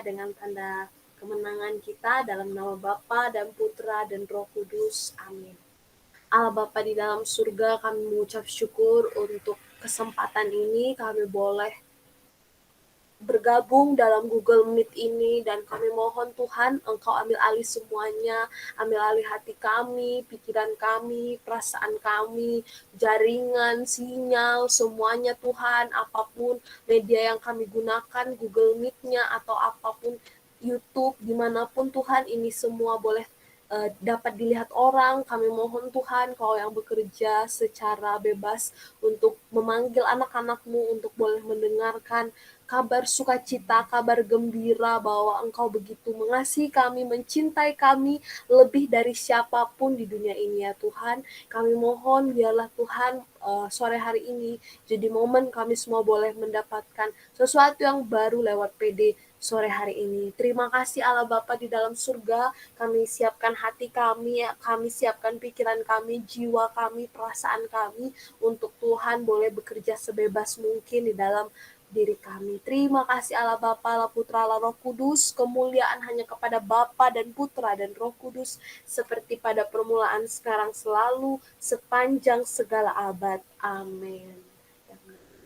dengan tanda kemenangan kita dalam nama Bapa dan Putra dan Roh Kudus. Amin. Allah Bapa di dalam surga, kami mengucap syukur untuk kesempatan ini kami boleh bergabung dalam Google Meet ini, dan kami mohon Tuhan Engkau ambil alih semuanya, ambil alih hati kami, pikiran kami, perasaan kami, jaringan, sinyal, semuanya Tuhan, apapun media yang kami gunakan, Google Meet-nya atau apapun YouTube, dimanapun Tuhan ini semua boleh dapat dilihat orang. Kami mohon Tuhan Kau yang bekerja secara bebas untuk memanggil anak-anak-Mu untuk boleh mendengarkan kabar sukacita, kabar gembira bahwa Engkau begitu mengasihi kami, mencintai kami lebih dari siapapun di dunia ini ya Tuhan. Kami mohon biarlah Tuhan sore hari ini jadi momen kami semua boleh mendapatkan sesuatu yang baru lewat PD sore hari ini. Terima kasih Allah Bapa di dalam surga, kami siapkan hati kami siapkan pikiran kami, jiwa kami, perasaan kami untuk Tuhan boleh bekerja sebebas mungkin di dalam diri kami. Terima kasih Allah Bapa, Allah Putra, Allah Roh Kudus. Kemuliaan hanya kepada Bapa dan Putra dan Roh Kudus, seperti pada permulaan, sekarang, selalu, sepanjang segala abad. Amin.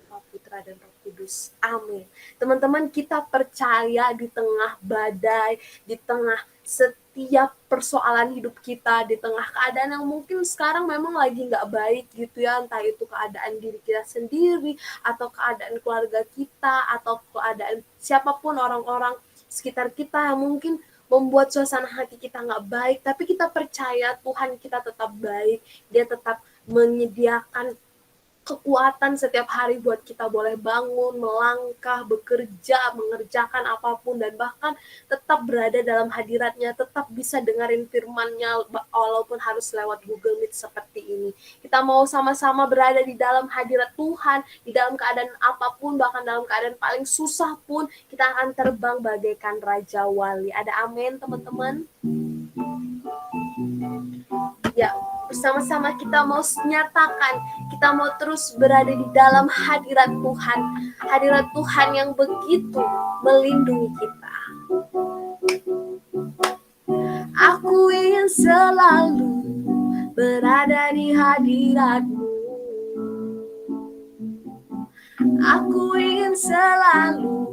Bapa, Putra, dan Roh Kudus. Amin. Teman-teman, kita percaya di tengah badai, di tengah setiap persoalan hidup kita, di tengah keadaan yang mungkin sekarang memang lagi nggak baik gitu ya, entah itu keadaan diri kita sendiri, atau keadaan keluarga kita, atau keadaan siapapun orang-orang sekitar kita yang mungkin membuat suasana hati kita nggak baik, tapi kita percaya Tuhan kita tetap baik, Dia tetap menyediakan kekuatan setiap hari buat kita boleh bangun, melangkah, bekerja, mengerjakan apapun, dan bahkan tetap berada dalam hadiratnya, tetap bisa dengerin firman-Nya walaupun harus lewat Google Meet seperti ini. Kita mau sama-sama berada di dalam hadirat Tuhan, di dalam keadaan apapun, bahkan dalam keadaan paling susah pun, kita akan terbang bagaikan Raja Wali. Ada amin, teman-teman? Ya, bersama-sama kita mau nyatakan, kita mau terus berada di dalam hadirat Tuhan yang begitu melindungi kita. Aku ingin selalu berada di hadirat-Mu. Aku ingin selalu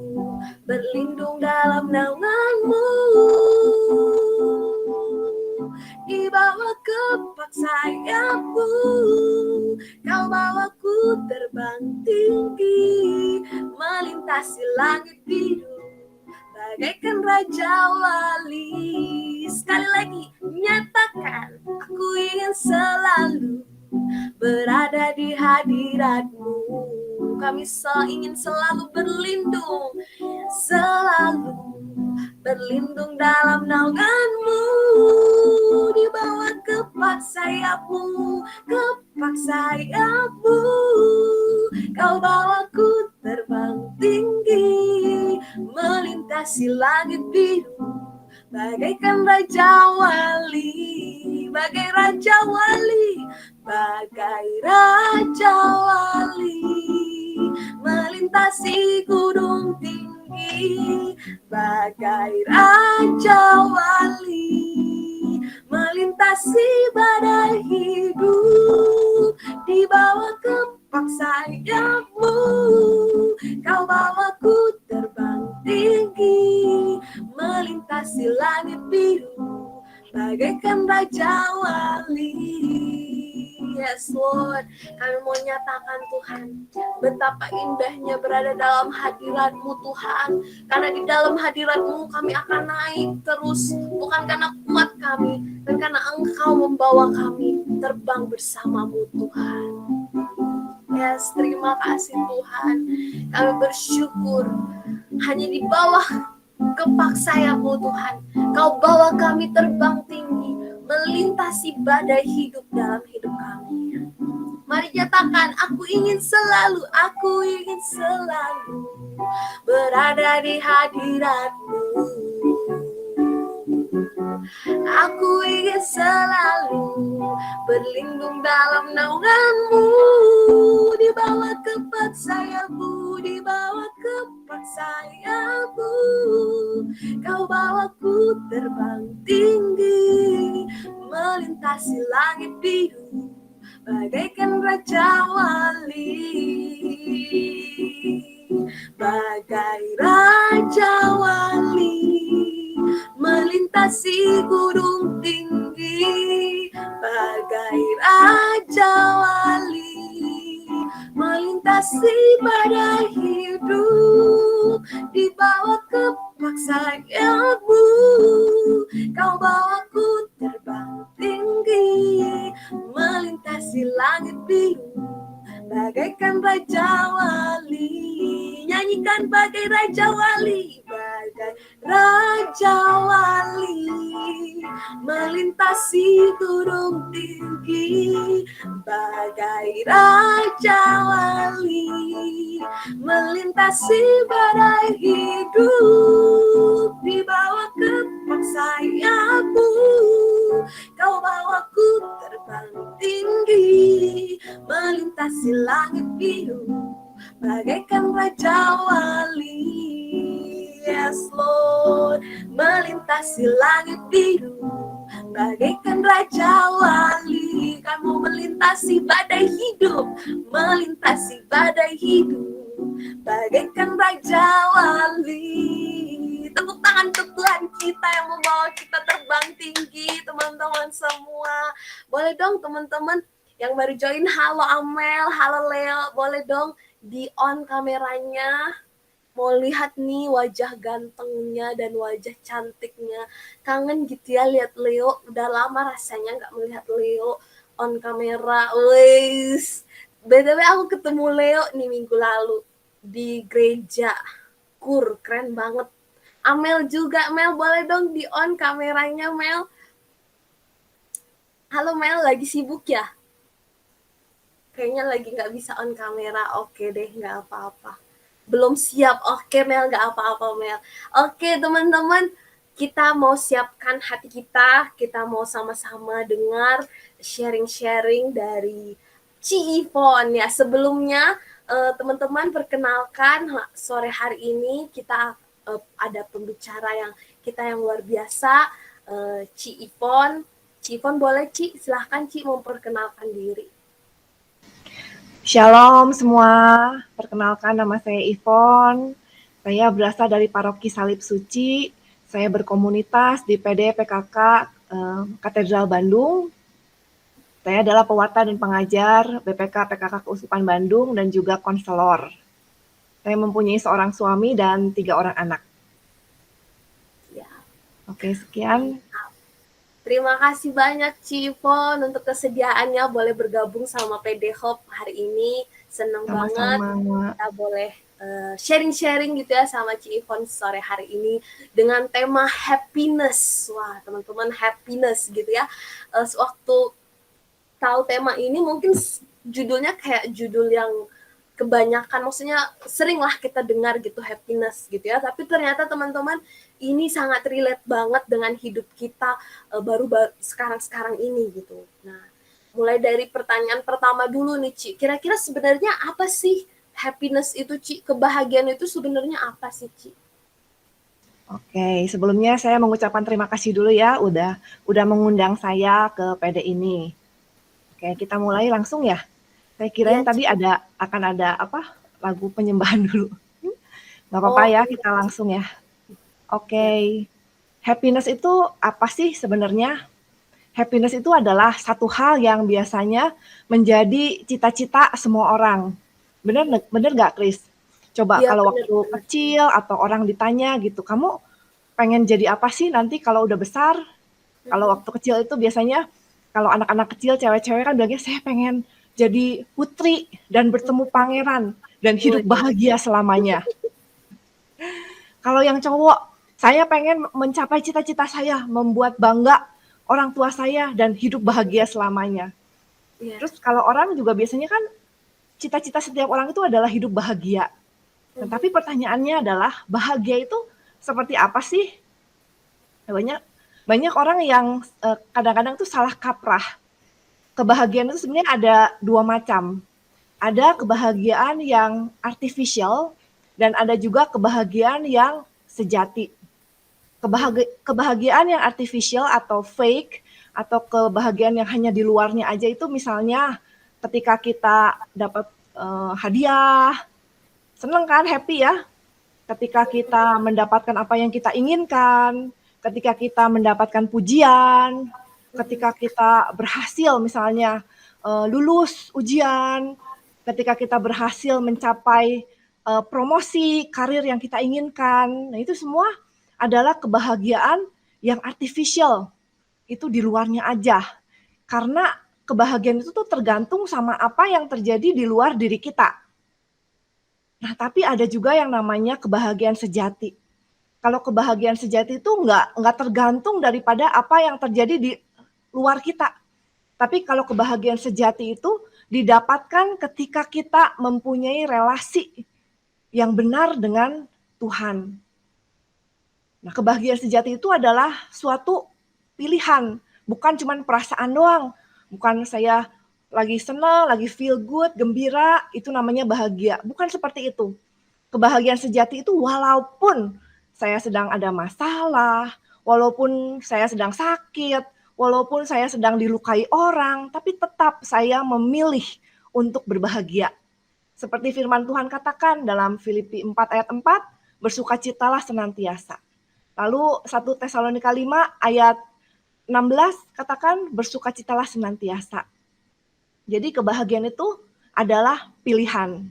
berlindung dalam naungan-Mu. Di bawah kepak sayap-Mu, Kau bawaku terbang tinggi, melintasi langit biru, bagaikan Raja Wali. Sekali lagi, nyatakan, aku ingin selalu berada di hadirat-Mu. Kami ingin selalu berlindung, selalu berlindung dalam naungan-Mu. Di bawah kepak sayap-Mu, Kau bawaku terbang tinggi, melintasi langit biru, bagaikan Raja Wali, bagai Raja Wali, bagai Raja Wali, melintasi gunung tinggi, bagai Raja Wali, melintasi badai hidup. Di bawah kepak sayap-Mu, Kau bawaku terbang tinggi, melintasi langit biru, bagaikan Raja Wali. Yes Lord, kami mau nyatakan Tuhan, betapa indahnya berada dalam hadirat-Mu Tuhan. Karena di dalam hadirat-Mu kami akan naik terus, bukan karena kuat kami, dan karena Engkau membawa kami terbang bersama-Mu Tuhan. Yes, terima kasih Tuhan. Kami bersyukur hanya di bawah kepak sayap-Mu Tuhan, Kau bawa kami terbang tinggi, melintasi badai hidup dalam hidup kami. Mari nyatakan, aku ingin selalu berada di hadirat-Mu. Aku ingin selalu berlindung dalam naunganmu, di bawah kepak sayapmu, di bawah kepak sayapmu. Kau bawaku terbang tinggi, melintasi langit biru, bagaikan Raja Wali. Bagai Raja Wali, melintasi gunung tinggi. Bagai Raja Wali, melintasi badai hidup, di bawah kepak sayapmu. Kau bawaku terbang tinggi, melintasi langit biru, bagaikan Raja Wali. Nyanyikan bagai Raja Wali, bagai Raja Wali, melintasi gunung tinggi. Bagai Raja Wali, melintasi badai hidup, di bawah kepak sayapmu. Kau bawaku terbang tinggi, melintasi langit biru, bagaikan Raja Wali. Yes Lord, melintasi langit biru, bagaikan Raja Wali. Kamu melintasi badai hidup, melintasi badai hidup, bagaikan Raja Wali. Tepuk tangan untuk Tuhan kita yang membawa kita terbang tinggi, teman-teman semua. Boleh dong teman-teman yang baru join, halo Amel, halo Leo, boleh dong di on kameranya. Mau lihat nih wajah gantengnya dan wajah cantiknya. Kangen gitu ya lihat Leo, udah lama rasanya nggak melihat Leo on kamera. Wes, BTW aku ketemu Leo nih minggu lalu di gereja. Keren banget. Amel juga, Mel boleh dong di on kameranya Mel. Halo Mel, lagi sibuk ya? Kayaknya lagi nggak bisa on kamera. Oke deh, nggak apa-apa. Belum siap. Oke Mel, nggak apa-apa Mel. Oke teman-teman, kita mau siapkan hati kita mau sama-sama dengar sharing-sharing dari Ci Ivon ya. Sebelumnya teman-teman perkenalkan, sore hari ini kita ada pembicara yang luar biasa, Ci Ivon. Ci Ivon boleh Ci, silahkan Ci memperkenalkan diri. Shalom semua, perkenalkan nama saya Ivon. Saya berasal dari Paroki Salib Suci. Saya berkomunitas di PD PKK Katedral Bandung. Saya adalah pewarta dan pengajar BPK PKK Keuskupan Bandung dan juga konselor. Saya mempunyai seorang suami dan 3 orang anak. Ya. Oke, sekian. Terima kasih banyak Ci Ivon untuk kesediaannya boleh bergabung sama PD Hope hari ini. Senang banget kita boleh sharing-sharing gitu ya sama Ci Ivon sore hari ini dengan tema happiness. Wah, teman-teman, happiness gitu ya. Sewaktu tahu tema ini mungkin judulnya kayak judul yang kebanyakan, maksudnya sering lah kita dengar gitu happiness gitu ya, tapi ternyata teman-teman ini sangat relate banget dengan hidup kita baru sekarang ini gitu. Nah, mulai dari pertanyaan pertama dulu nih Ci, kira-kira sebenarnya apa sih happiness itu Ci? Kebahagiaan itu sebenarnya apa sih Ci? Oke, sebelumnya saya mengucapkan terima kasih dulu ya udah mengundang saya ke PD ini. Oke, kita mulai langsung ya. Saya kirain tadi akan ada lagu penyembahan dulu. Nggak apa-apa ya, kita langsung ya. Oke. Happiness itu apa sih sebenarnya? Happiness itu adalah satu hal yang biasanya menjadi cita-cita semua orang. Bener nggak, Chris? Coba Ya, kalau waktu kecil atau orang ditanya gitu, kamu pengen jadi apa sih nanti kalau udah besar? Kalau waktu kecil itu biasanya, kalau anak-anak kecil, cewek-cewek kan bilangnya, saya pengen jadi putri dan bertemu pangeran dan hidup bahagia selamanya. Kalau yang cowok, saya pengen mencapai cita-cita saya, membuat bangga orang tua saya dan hidup bahagia selamanya. Terus kalau orang juga biasanya kan cita-cita setiap orang itu adalah hidup bahagia. Nah, tapi pertanyaannya adalah bahagia itu seperti apa sih? Banyak Banyak orang yang kadang-kadang tuh salah kaprah. Kebahagiaan itu sebenarnya ada dua macam. Ada kebahagiaan yang artificial dan ada juga kebahagiaan yang sejati. Kebahagiaan yang artificial atau fake atau kebahagiaan yang hanya di luarnya aja itu misalnya ketika kita dapat hadiah, seneng kan, happy ya. Ketika kita mendapatkan apa yang kita inginkan, ketika kita mendapatkan pujian, ketika kita berhasil misalnya lulus ujian, ketika kita berhasil mencapai promosi karir yang kita inginkan. Nah, itu semua adalah kebahagiaan yang artificial. Itu di luarnya aja. Karena kebahagiaan itu tuh tergantung sama apa yang terjadi di luar diri kita. Nah, tapi ada juga yang namanya kebahagiaan sejati. Kalau kebahagiaan sejati itu nggak tergantung daripada apa yang terjadi di luar kita. Tapi kalau kebahagiaan sejati itu didapatkan ketika kita mempunyai relasi yang benar dengan Tuhan. Nah, kebahagiaan sejati itu adalah suatu pilihan, bukan cuma perasaan doang. Bukan saya lagi senang, lagi feel good, gembira, itu namanya bahagia. Bukan seperti itu. Kebahagiaan sejati itu walaupun saya sedang ada masalah, walaupun saya sedang sakit, walaupun saya sedang dilukai orang, tapi tetap saya memilih untuk berbahagia. Seperti firman Tuhan katakan dalam Filipi 4 ayat 4, bersukacitalah senantiasa. Lalu 1 Tesalonika 5 ayat 16 katakan bersukacitalah senantiasa. Jadi kebahagiaan itu adalah pilihan.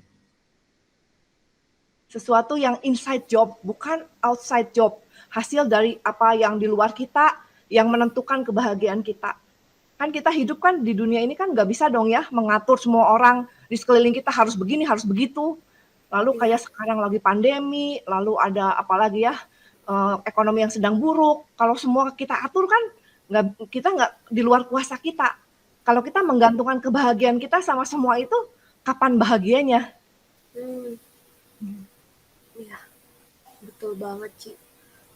Sesuatu yang inside job, bukan outside job. Hasil dari apa yang di luar kita yang menentukan kebahagiaan kita. Kan kita hidup kan di dunia ini kan nggak bisa dong ya mengatur semua orang di sekeliling kita harus begini, harus begitu. Lalu kayak sekarang lagi pandemi, lalu ada apalagi ya, ekonomi yang sedang buruk. Kalau semua kita atur kan kita nggak di luar kuasa kita. Kalau kita menggantungkan kebahagiaan kita sama semua itu, kapan bahagianya? Iya, betul banget, Ci.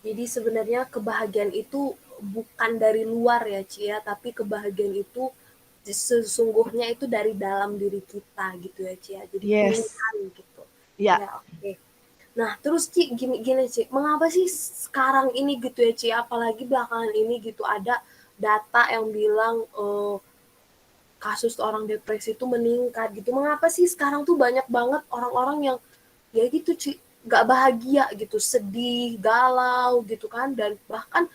Jadi sebenarnya kebahagiaan itu bukan dari luar ya, Ci ya, tapi kebahagiaan itu sesungguhnya itu dari dalam diri kita gitu ya, Ci ya. Jadi Yes. pilihan gitu. Ya. Ya, oke. Nah, terus Ci, gini Ci, mengapa sih sekarang ini gitu ya, Ci, apalagi belakangan ini gitu ada data yang bilang kasus orang depresi itu meningkat gitu. Mengapa sih sekarang tuh banyak banget orang-orang yang ya gitu Ci, nggak bahagia gitu, sedih, galau gitu kan, dan bahkan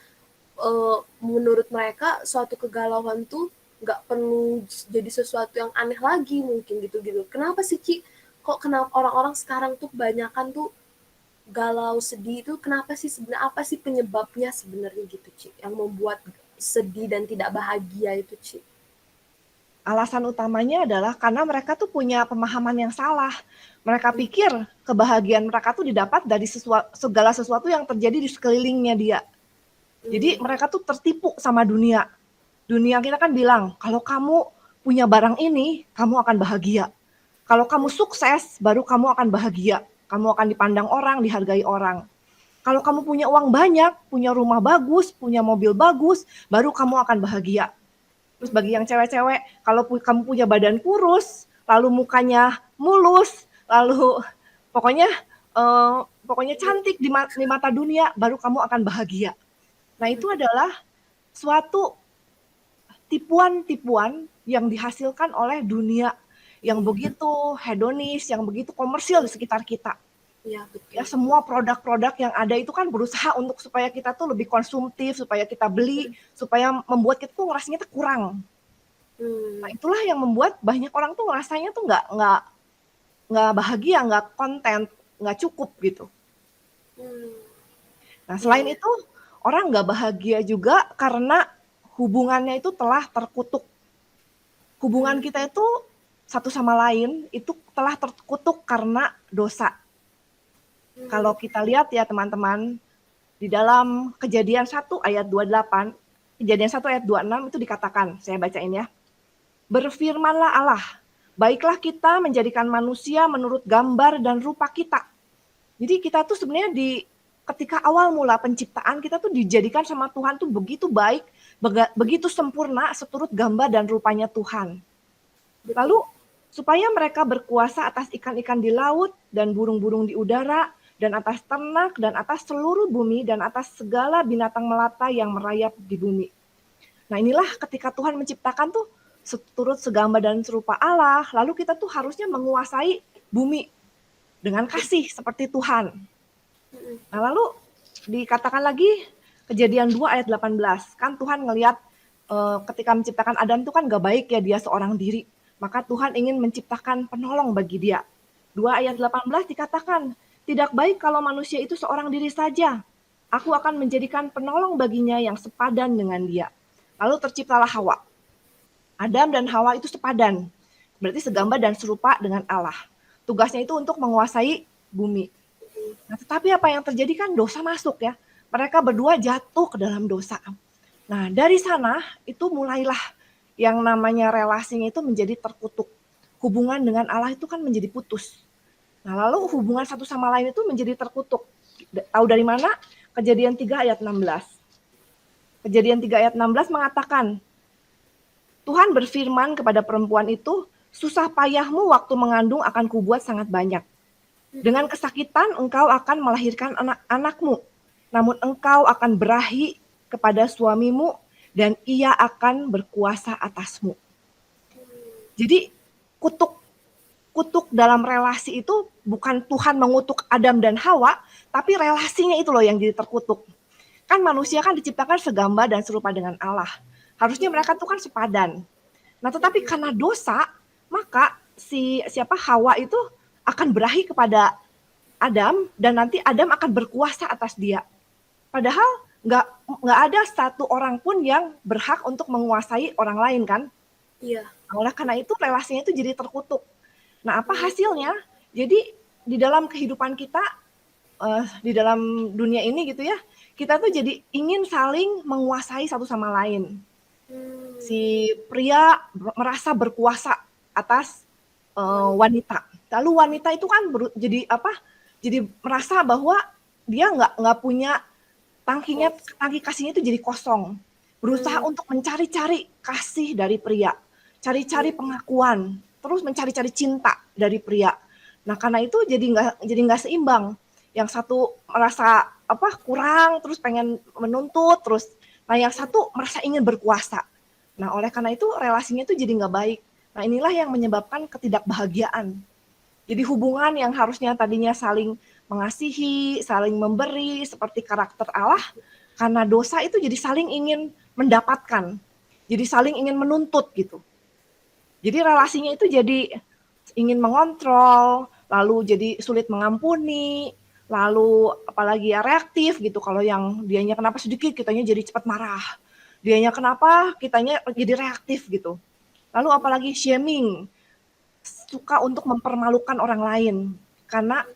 menurut mereka suatu kegalauan tuh nggak perlu jadi sesuatu yang aneh lagi mungkin gitu-gitu. Kenapa sih Ci? Kok kenapa orang-orang sekarang tuh kebanyakan tuh galau, sedih itu kenapa sih sebenarnya, apa sih penyebabnya sebenarnya gitu Ci? Yang membuat sedih dan tidak bahagia itu Ci? Alasan utamanya adalah karena mereka tuh punya pemahaman yang salah. Mereka pikir kebahagiaan mereka tuh didapat dari segala sesuatu yang terjadi di sekelilingnya dia. Jadi mereka tuh tertipu sama dunia. Dunia kita kan bilang, kalau kamu punya barang ini, kamu akan bahagia. Kalau kamu sukses, baru kamu akan bahagia. Kamu akan dipandang orang, dihargai orang. Kalau kamu punya uang banyak, punya rumah bagus, punya mobil bagus, baru kamu akan bahagia. Terus bagi yang cewek-cewek, kalau kamu punya badan kurus, lalu mukanya mulus, lalu pokoknya cantik di mata dunia, baru kamu akan bahagia. Nah, itu adalah suatu tipuan-tipuan yang dihasilkan oleh dunia yang begitu hedonis, yang begitu komersil di sekitar kita. Ya, betul. Ya, semua produk-produk yang ada itu kan berusaha untuk supaya kita tuh lebih konsumtif, supaya kita beli, supaya membuat kita tuh ngerasanya tuh kurang. Nah, itulah yang membuat banyak orang tuh ngerasanya tuh nggak bahagia, nggak konten, nggak cukup gitu. Nah, selain itu orang nggak bahagia juga karena hubungannya itu telah terkutuk. Hubungan kita itu satu sama lain itu telah terkutuk karena dosa. Kalau kita lihat ya teman-teman, di dalam Kejadian 1 ayat 28, Kejadian 1 ayat 26 itu dikatakan, saya bacain ya. Berfirmanlah Allah, baiklah kita menjadikan manusia menurut gambar dan rupa kita. Jadi kita tuh sebenarnya ketika awal mula penciptaan kita tuh dijadikan sama Tuhan tuh begitu baik, begitu sempurna seturut gambar dan rupanya Tuhan. Lalu supaya mereka berkuasa atas ikan-ikan di laut dan burung-burung di udara dan atas ternak dan atas seluruh bumi dan atas segala binatang melata yang merayap di bumi. Nah inilah ketika Tuhan menciptakan tuh seturut segambar dan serupa Allah, lalu kita tuh harusnya menguasai bumi dengan kasih seperti Tuhan. Nah lalu dikatakan lagi Kejadian 2 ayat 18, kan Tuhan ngelihat ketika menciptakan Adam itu kan gak baik ya dia seorang diri, maka Tuhan ingin menciptakan penolong bagi dia. 2 ayat 18 dikatakan, tidak baik kalau manusia itu seorang diri saja. Aku akan menjadikan penolong baginya yang sepadan dengan dia. Lalu terciptalah Hawa. Adam dan Hawa itu sepadan, berarti segambar dan serupa dengan Allah. Tugasnya itu untuk menguasai bumi. Nah, tetapi apa yang terjadi kan dosa masuk ya. Mereka berdua jatuh ke dalam dosa. Nah, dari sana itu mulailah yang namanya relasinya itu menjadi terkutuk. Hubungan dengan Allah itu kan menjadi putus. Nah, lalu hubungan satu sama lain itu menjadi terkutuk. Tahu dari mana? Kejadian 3 ayat 16. Kejadian 3 ayat 16 mengatakan, Tuhan berfirman kepada perempuan itu, susah payahmu waktu mengandung akan kubuat sangat banyak. Dengan kesakitan engkau akan melahirkan anak-anakmu, namun engkau akan berahi kepada suamimu dan ia akan berkuasa atasmu. Jadi kutuk dalam relasi itu bukan Tuhan mengutuk Adam dan Hawa, tapi relasinya itu loh yang jadi terkutuk. Kan manusia kan diciptakan segambar dan serupa dengan Allah. Harusnya mereka tuh kan sepadan. Nah, tetapi karena dosa, maka siapa Hawa itu akan berahi kepada Adam dan nanti Adam akan berkuasa atas dia. Padahal nggak ada satu orang pun yang berhak untuk menguasai orang lain kan? Iya. Oleh karena itu relasinya itu jadi terkutuk. Nah, apa hasilnya? Jadi di dalam kehidupan kita, di dalam dunia ini gitu ya, kita tuh jadi ingin saling menguasai satu sama lain. Si pria merasa berkuasa atas wanita. Lalu wanita itu kan jadi merasa bahwa dia nggak punya tangki kasihnya itu jadi kosong. Berusaha untuk mencari-cari kasih dari pria, cari-cari pengakuan, terus mencari-cari cinta dari pria. Nah karena itu jadi nggak seimbang. Yang satu merasa kurang, terus pengen menuntut, terus nah yang satu merasa ingin berkuasa. Nah oleh karena itu relasinya itu jadi nggak baik. Nah inilah yang menyebabkan ketidakbahagiaan. Jadi hubungan yang harusnya tadinya saling mengasihi, saling memberi seperti karakter Allah, karena dosa itu jadi saling ingin mendapatkan, jadi saling ingin menuntut gitu. Jadi relasinya itu jadi ingin mengontrol, lalu jadi sulit mengampuni, lalu apalagi ya reaktif gitu. Kalau yang dianya kenapa sedikit, kitanya jadi cepat marah. Dianya kenapa, kitanya jadi reaktif gitu. Lalu apalagi shaming, suka untuk mempermalukan orang lain karena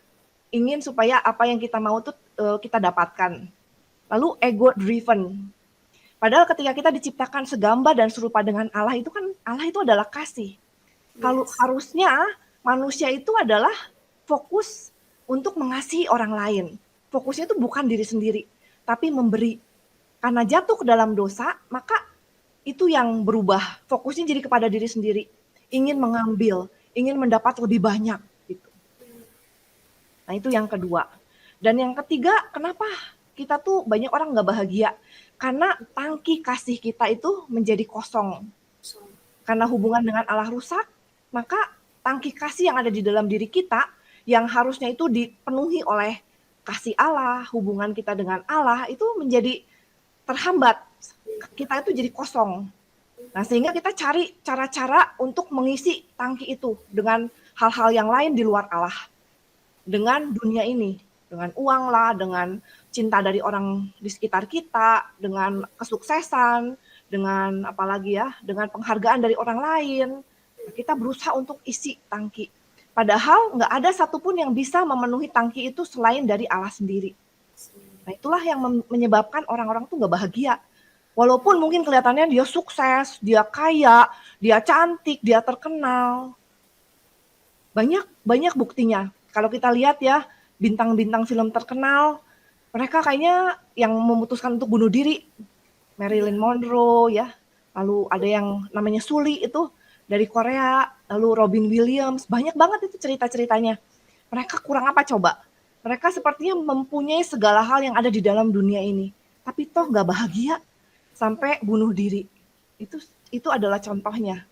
ingin supaya apa yang kita mau tuh kita dapatkan. Lalu ego driven. Padahal ketika kita diciptakan segambar dan serupa dengan Allah itu kan Allah itu adalah kasih. Kalau harusnya manusia itu adalah fokus untuk mengasihi orang lain. Fokusnya itu bukan diri sendiri, tapi memberi. Karena jatuh ke dalam dosa, maka itu yang berubah. Fokusnya jadi kepada diri sendiri. Ingin mengambil, ingin mendapat lebih banyak. Gitu. Nah itu yang kedua. Dan yang ketiga, kenapa kita tuh banyak orang gak bahagia? Karena tangki kasih kita itu menjadi kosong. Karena hubungan dengan Allah rusak, maka tangki kasih yang ada di dalam diri kita, yang harusnya itu dipenuhi oleh kasih Allah, hubungan kita dengan Allah, itu menjadi terhambat. Kita itu jadi kosong. Nah, sehingga kita cari cara-cara untuk mengisi tangki itu dengan hal-hal yang lain di luar Allah. Dengan dunia ini, dengan uang lah, dengan cinta dari orang di sekitar kita, dengan kesuksesan, dengan apalagi ya, dengan penghargaan dari orang lain. Kita berusaha untuk isi tangki. Padahal nggak ada satupun yang bisa memenuhi tangki itu selain dari Allah sendiri. Nah, itulah yang menyebabkan orang-orang tuh nggak bahagia. Walaupun mungkin kelihatannya dia sukses, dia kaya, dia cantik, dia terkenal. Banyak buktinya. Kalau kita lihat ya, bintang-bintang film terkenal, Mereka kayaknya yang memutuskan untuk bunuh diri, Iya, Marilyn Monroe ya, lalu ada yang namanya Suli itu dari Korea, lalu Robin Williams, banyak banget itu cerita-ceritanya. Mereka kurang apa coba? Mereka sepertinya mempunyai segala hal yang ada di dalam dunia ini, tapi toh nggak bahagia sampai bunuh diri. Itu itu adalah contohnya.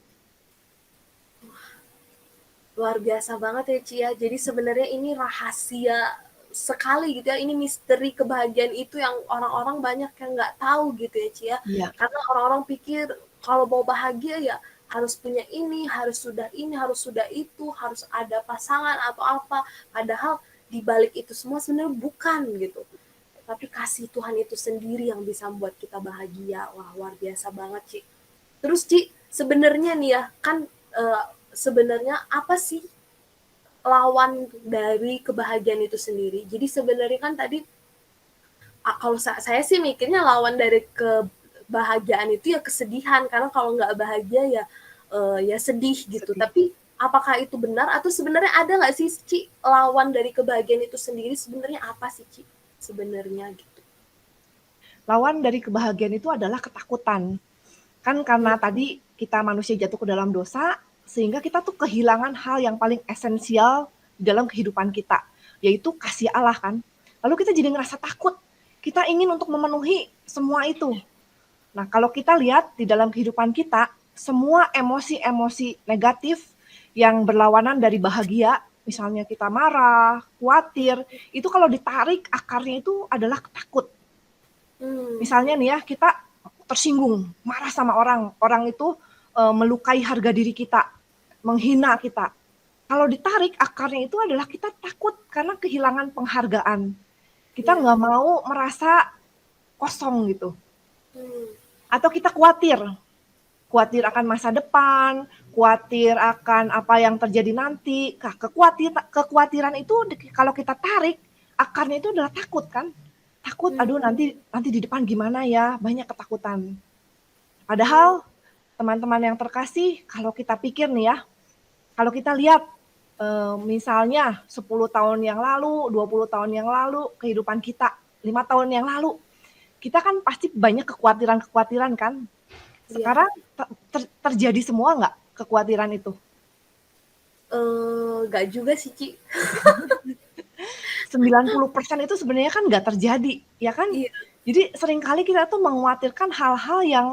luar biasa banget ya Ci ya. Jadi sebenarnya ini rahasia sekali gitu ya. Ini misteri kebahagiaan itu yang orang-orang banyak yang nggak tahu gitu ya Ci ya. Iya, Karena orang-orang pikir kalau mau bahagia ya harus punya ini, harus sudah itu, harus ada pasangan atau apa. Padahal di balik itu semua sebenarnya bukan gitu. Tapi kasih Tuhan itu sendiri yang bisa membuat kita bahagia. Wah, luar biasa banget, Ci. Terus, Ci, sebenarnya nih ya, kan sebenarnya apa sih lawan dari kebahagiaan itu sendiri? Jadi sebenarnya kan tadi kalau saya sih mikirnya lawan dari kebahagiaan itu ya kesedihan karena kalau nggak bahagia ya ya sedih gitu. sedih. Tapi apakah itu benar atau sebenarnya ada nggak sih Ci lawan dari kebahagiaan itu sendiri sebenarnya apa sih Ci sebenarnya gitu? Lawan dari kebahagiaan itu adalah ketakutan. Kan Hmm, karena tadi kita manusia jatuh ke dalam dosa, sehingga kita tuh kehilangan hal yang paling esensial di dalam kehidupan kita, yaitu kasih Allah kan. Lalu kita jadi ngerasa takut. Kita ingin untuk memenuhi semua itu. Nah, kalau kita lihat di dalam kehidupan kita, semua emosi-emosi negatif yang berlawanan dari bahagia, misalnya kita marah, khawatir, itu kalau ditarik akarnya itu adalah takut. hmm, Misalnya nih ya, kita tersinggung, marah sama orang, orang itu melukai harga diri kita, menghina kita. Kalau ditarik akarnya itu adalah kita takut karena kehilangan penghargaan. Kita iya, nggak mau merasa kosong gitu. hmm, Atau kita khawatir, khawatir akan masa depan, khawatir akan apa yang terjadi nanti. Nah, kekhawatiran itu kalau kita tarik, akarnya itu adalah takut kan? Takut, hmm, aduh nanti nanti di depan gimana ya, banyak ketakutan. hmm, Padahal teman-teman yang terkasih, kalau kita pikir nih ya, kalau kita lihat misalnya 10 tahun yang lalu, 20 tahun yang lalu, kehidupan kita 5 tahun yang lalu, kita kan pasti banyak kekhawatiran-kekhawatiran kan. iya. Sekarang terjadi semua nggak kekhawatiran itu? Nggak juga sih Ci. 90% itu sebenarnya kan nggak terjadi, ya kan? Iya, Jadi seringkali kita tuh mengkhawatirkan hal-hal yang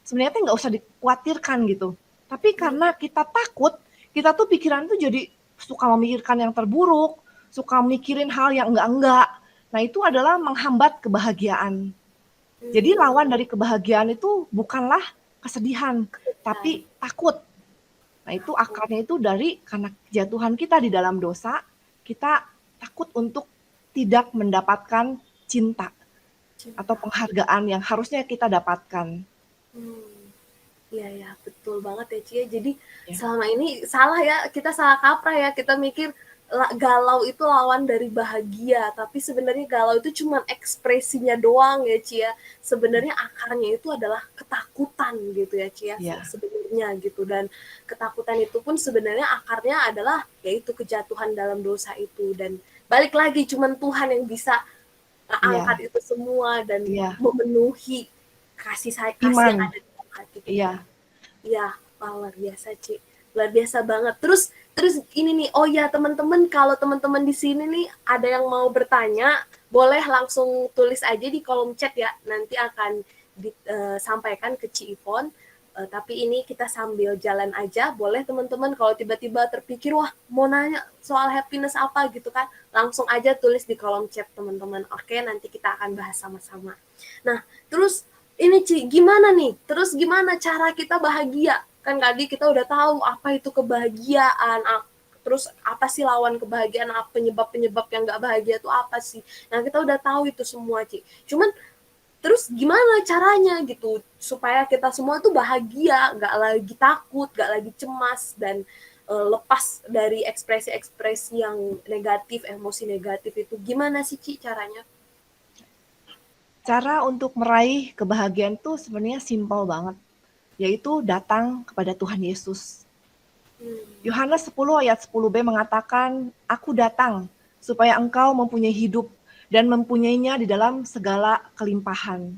sebenarnya tuh nggak usah dikhawatirkan gitu. Tapi hmm, karena kita takut, kita tuh pikiran tuh jadi suka memikirkan yang terburuk, suka mikirin hal yang enggak-enggak. Nah itu adalah menghambat kebahagiaan. Jadi hmm, lawan dari kebahagiaan itu bukanlah kesedihan, kesedihan. tapi takut. Nah, itu akarnya itu dari karena kejatuhan kita di dalam dosa, kita takut untuk tidak mendapatkan cinta atau Cinta. penghargaan yang harusnya kita dapatkan. Hmm. Iya ya, betul banget ya Cia. Jadi Ya, selama ini salah ya, kita salah kaprah ya. Kita mikir galau itu lawan dari bahagia, tapi sebenarnya galau itu cuma ekspresinya doang ya Cia. Sebenarnya akarnya itu adalah ketakutan gitu ya Cia ya, sebenarnya gitu dan ketakutan itu pun sebenarnya akarnya adalah yaitu kejatuhan dalam dosa itu dan balik lagi cuma Tuhan yang bisa iya, angkat itu semua dan iya. memenuhi kasih yang Iman, ada di dalam hati kita. iya. Iya, wah, luar biasa, Ci. Luar biasa banget. Terus terus ini nih, oh ya teman-teman, kalau teman-teman di sini nih ada yang mau bertanya, boleh langsung tulis aja di kolom chat ya. Nanti akan disampaikan ke Ci Ivon. Tapi ini kita sambil jalan aja, boleh teman-teman kalau tiba-tiba terpikir, wah mau nanya soal happiness apa gitu kan, langsung aja tulis di kolom chat teman-teman. Oke, nanti kita akan bahas sama-sama. Nah, terus ini Ci, gimana nih? Terus gimana cara kita bahagia? Kan tadi kita udah tahu apa itu kebahagiaan, terus apa sih lawan kebahagiaan, apa penyebab-penyebab yang gak bahagia itu apa sih? Nah, kita udah tahu itu semua, Ci. Cuman terus gimana caranya gitu supaya kita semua tuh bahagia, gak lagi takut, gak lagi cemas dan lepas dari ekspresi-ekspresi yang negatif, emosi negatif itu. Gimana sih Ci caranya? Cara untuk meraih kebahagiaan tuh sebenarnya simpel banget, yaitu datang kepada Tuhan Yesus. Hmm. Yohanes 10 ayat 10b mengatakan, "Aku datang supaya engkau mempunyai hidup dan mempunyainya di dalam segala kelimpahan.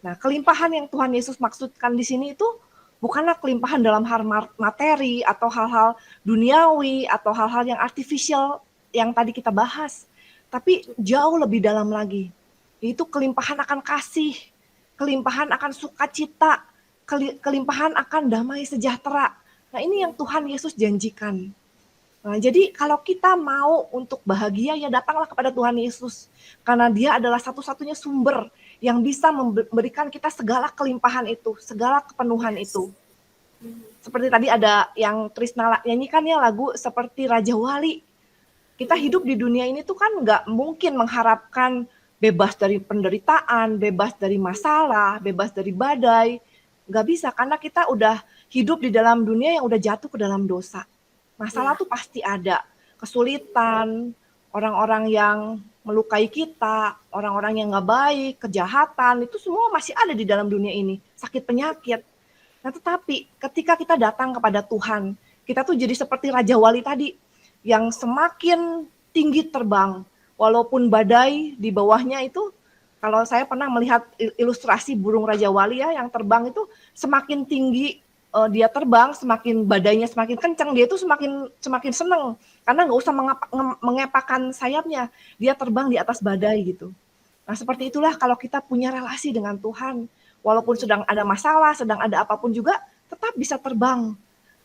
Nah, kelimpahan yang Tuhan Yesus maksudkan di sini itu bukanlah kelimpahan dalam hal materi atau hal-hal duniawi atau hal-hal yang artificial yang tadi kita bahas, tapi jauh lebih dalam lagi. Yaitu kelimpahan akan kasih, kelimpahan akan sukacita, kelimpahan akan damai sejahtera. Nah, ini yang Tuhan Yesus janjikan. Nah, jadi kalau kita mau untuk bahagia, ya datanglah kepada Tuhan Yesus. Karena dia adalah satu-satunya sumber yang bisa memberikan kita segala kelimpahan itu, segala kepenuhan itu. Seperti tadi ada yang Trisna nyanyikan ya lagu seperti Raja Wali. Kita hidup di dunia ini tuh kan nggak mungkin mengharapkan bebas dari penderitaan, bebas dari masalah, bebas dari badai. Nggak bisa, karena kita udah hidup di dalam dunia yang udah jatuh ke dalam dosa. Masalah tuh pasti ada, kesulitan, orang-orang yang melukai kita, orang-orang yang nggak baik, kejahatan, itu semua masih ada di dalam dunia ini, sakit penyakit. Nah, tetapi ketika kita datang kepada Tuhan, kita tuh jadi seperti Raja Wali tadi, yang semakin tinggi terbang, walaupun badai di bawahnya itu, kalau saya pernah melihat ilustrasi burung Raja Wali ya, yang terbang itu semakin tinggi dia terbang, semakin badainya semakin kencang, dia itu semakin seneng, karena nggak usah mengepakkan sayapnya, dia terbang di atas badai gitu. Nah, seperti itulah kalau kita punya relasi dengan Tuhan, walaupun sedang ada masalah, sedang ada apapun juga, tetap bisa terbang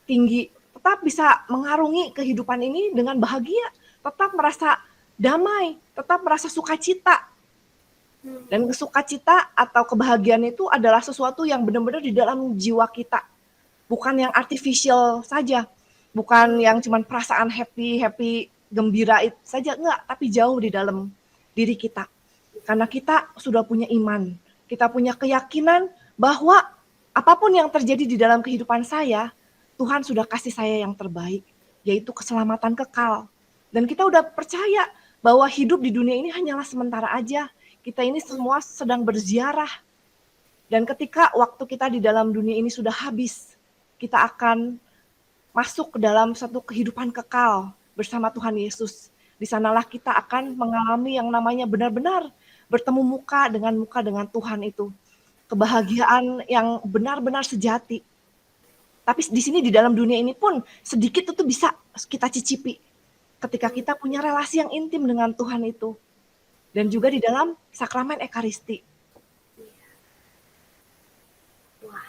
tinggi, tetap bisa mengarungi kehidupan ini dengan bahagia, tetap merasa damai, tetap merasa sukacita. Dan sukacita atau kebahagiaan itu adalah sesuatu yang benar-benar di dalam jiwa kita, bukan yang artificial saja, bukan yang cuma perasaan happy, gembira itu saja, enggak, tapi jauh di dalam diri kita. Karena kita sudah punya iman, kita punya keyakinan bahwa apapun yang terjadi di dalam kehidupan saya, Tuhan sudah kasih saya yang terbaik, yaitu keselamatan kekal. Dan kita udah percaya bahwa hidup di dunia ini hanyalah sementara aja. Kita ini semua sedang berziarah. Dan ketika waktu kita di dalam dunia ini sudah habis, kita akan masuk ke dalam satu kehidupan kekal bersama Tuhan Yesus. Di sanalah kita akan mengalami yang namanya benar-benar bertemu muka dengan Tuhan itu. Kebahagiaan yang benar-benar sejati. Tapi di sini di dalam dunia ini pun sedikit itu bisa kita cicipi ketika kita punya relasi yang intim dengan Tuhan itu. Dan juga di dalam sakramen Ekaristi.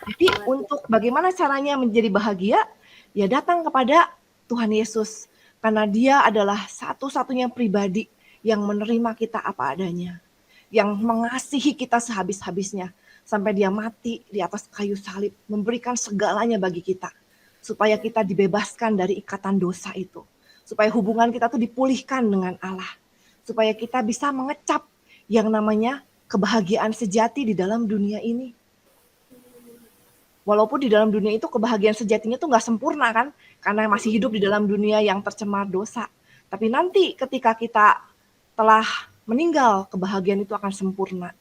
Jadi untuk bagaimana caranya menjadi bahagia, ya datang kepada Tuhan Yesus. Karena dia adalah satu-satunya pribadi yang menerima kita apa adanya. Yang mengasihi kita sehabis-habisnya. Sampai dia mati di atas kayu salib, memberikan segalanya bagi kita. Supaya kita dibebaskan dari ikatan dosa itu. Supaya hubungan kita tuh dipulihkan dengan Allah. Supaya kita bisa mengecap yang namanya kebahagiaan sejati di dalam dunia ini. Walaupun di dalam dunia itu kebahagiaan sejatinya tuh nggak sempurna kan, karena masih hidup di dalam dunia yang tercemar dosa. Tapi nanti ketika kita telah meninggal, kebahagiaan itu akan sempurna.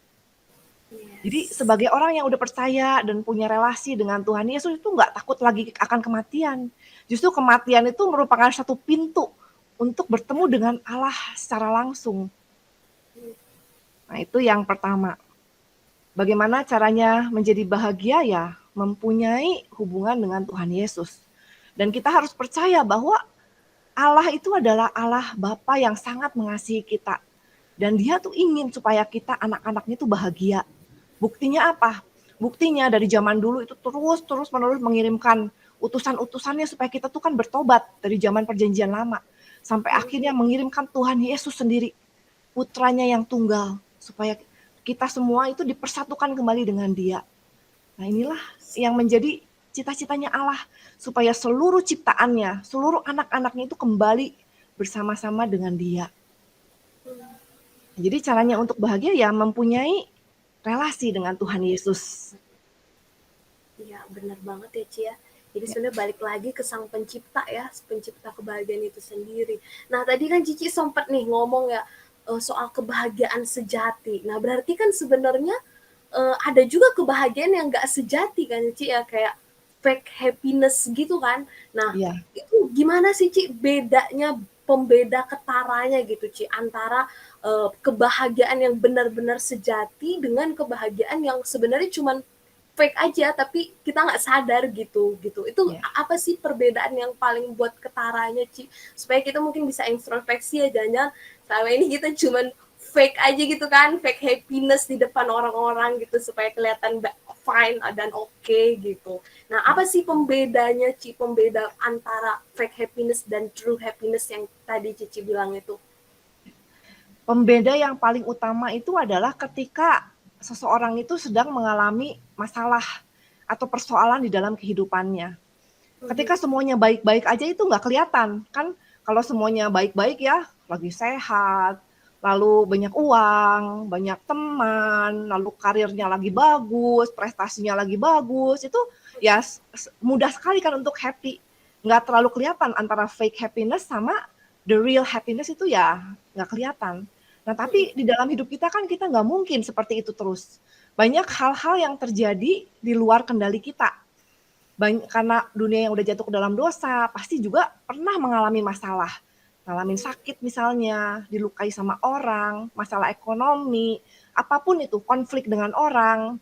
Jadi sebagai orang yang udah percaya dan punya relasi dengan Tuhan Yesus itu nggak takut lagi akan kematian. Justru kematian itu merupakan satu pintu untuk bertemu dengan Allah secara langsung. Nah, itu yang pertama. Bagaimana caranya menjadi bahagia? Ya, mempunyai hubungan dengan Tuhan Yesus. Dan kita harus percaya bahwa Allah itu adalah Allah Bapa yang sangat mengasihi kita. Dan dia tuh ingin supaya kita anak-anaknya tuh bahagia. Buktinya apa? Buktinya dari zaman dulu itu terus-menerus mengirimkan utusan-utusannya supaya kita tuh kan bertobat dari zaman perjanjian lama. Sampai akhirnya mengirimkan Tuhan Yesus sendiri, putranya yang tunggal, supaya kita semua itu dipersatukan kembali dengan dia. Nah, inilah yang menjadi cita-citanya Allah, supaya seluruh ciptaannya, seluruh anak-anaknya itu kembali bersama-sama dengan dia. Jadi caranya untuk bahagia ya mempunyai relasi dengan Tuhan Yesus. Iya, benar banget ya, Ci ya. Jadi sebenarnya balik lagi ke sang pencipta ya, pencipta kebahagiaan itu sendiri. Nah, tadi kan Cici sempat nih ngomong ya soal kebahagiaan sejati. Nah, berarti kan sebenarnya ada juga kebahagiaan yang nggak sejati kan, Ci ya, kayak fake happiness gitu kan. Nah, Iya. itu gimana sih, Ci, bedanya, pembeda ketaranya gitu, Ci, antara kebahagiaan yang benar-benar sejati dengan kebahagiaan yang sebenarnya cuman fake aja tapi kita nggak sadar gitu. Itu Ya. apa sih perbedaan yang paling buat ketaranya, Ci? Supaya kita mungkin bisa introspeksi ya, jangan selama ini kita cuman fake aja gitu kan, fake happiness di depan orang-orang gitu supaya kelihatan fine dan oke gitu. Nah, apa sih pembedanya, Ci? Pembeda antara fake happiness dan true happiness yang tadi Cici bilang itu? Pembeda yang paling utama itu adalah ketika seseorang itu sedang mengalami masalah atau persoalan di dalam kehidupannya. Ketika semuanya baik-baik aja itu nggak kelihatan. Kan kalau semuanya baik-baik ya, lagi sehat, lalu banyak uang, banyak teman, lalu karirnya lagi bagus, prestasinya lagi bagus, itu ya mudah sekali kan untuk happy. Nggak terlalu kelihatan antara fake happiness sama the real happiness itu ya nggak kelihatan. Nah, tapi di dalam hidup kita kan kita nggak mungkin seperti itu terus. Banyak hal-hal yang terjadi di luar kendali kita. Karena dunia yang udah jatuh ke dalam dosa, pasti juga pernah mengalami masalah. Ngalamin sakit misalnya, dilukai sama orang, masalah ekonomi, apapun itu, konflik dengan orang.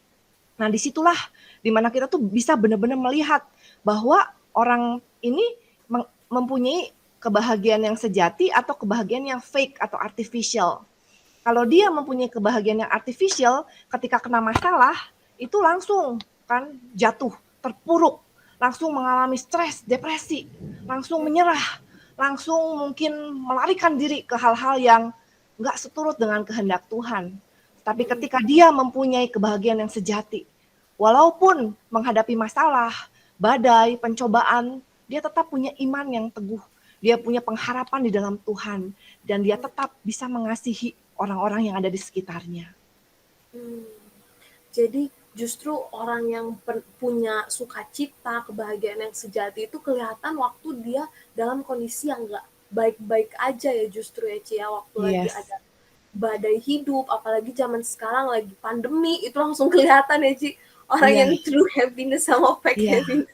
Nah, disitulah dimana kita tuh bisa benar-benar melihat bahwa orang ini mempunyai kebahagiaan yang sejati atau kebahagiaan yang fake atau artificial. Kalau dia mempunyai kebahagiaan yang artificial, ketika kena masalah, itu langsung kan jatuh, terpuruk, langsung mengalami stres, depresi, langsung menyerah, langsung mungkin melarikan diri ke hal-hal yang nggak seturut dengan kehendak Tuhan. Tapi ketika dia mempunyai kebahagiaan yang sejati, walaupun menghadapi masalah, badai, pencobaan, dia tetap punya iman yang teguh. Dia punya pengharapan di dalam Tuhan. Dan dia tetap bisa mengasihi orang-orang yang ada di sekitarnya. Jadi justru orang yang punya sukacita, kebahagiaan yang sejati itu kelihatan waktu dia dalam kondisi yang nggak baik-baik aja ya justru ya, Ci, ya. Waktu lagi Yes. ada badai hidup, apalagi zaman sekarang lagi pandemi, itu langsung kelihatan ya, Ci, orang Iya, yang true happiness sama fake iya, happiness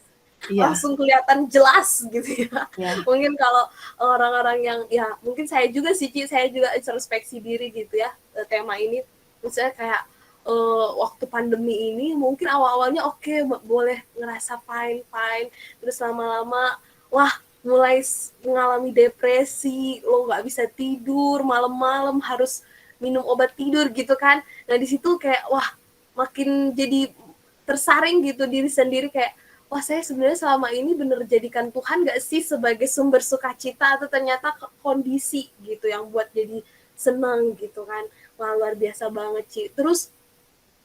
iya, langsung kelihatan jelas gitu ya. iya. Mungkin kalau orang-orang yang ya mungkin saya juga sih, Ci, saya juga introspeksi diri gitu ya tema ini. Misalnya kayak waktu pandemi ini mungkin awal-awalnya oke, boleh ngerasa fine, terus lama-lama wah mulai mengalami depresi, lo nggak bisa tidur, malam-malam harus minum obat tidur gitu kan. Nah di situ kayak wah makin jadi tersaring gitu diri sendiri kayak wah saya sebenarnya selama ini bener jadikan Tuhan gak sih sebagai sumber sukacita atau ternyata kondisi gitu yang buat jadi senang gitu kan. Wah luar biasa banget, Ci. Terus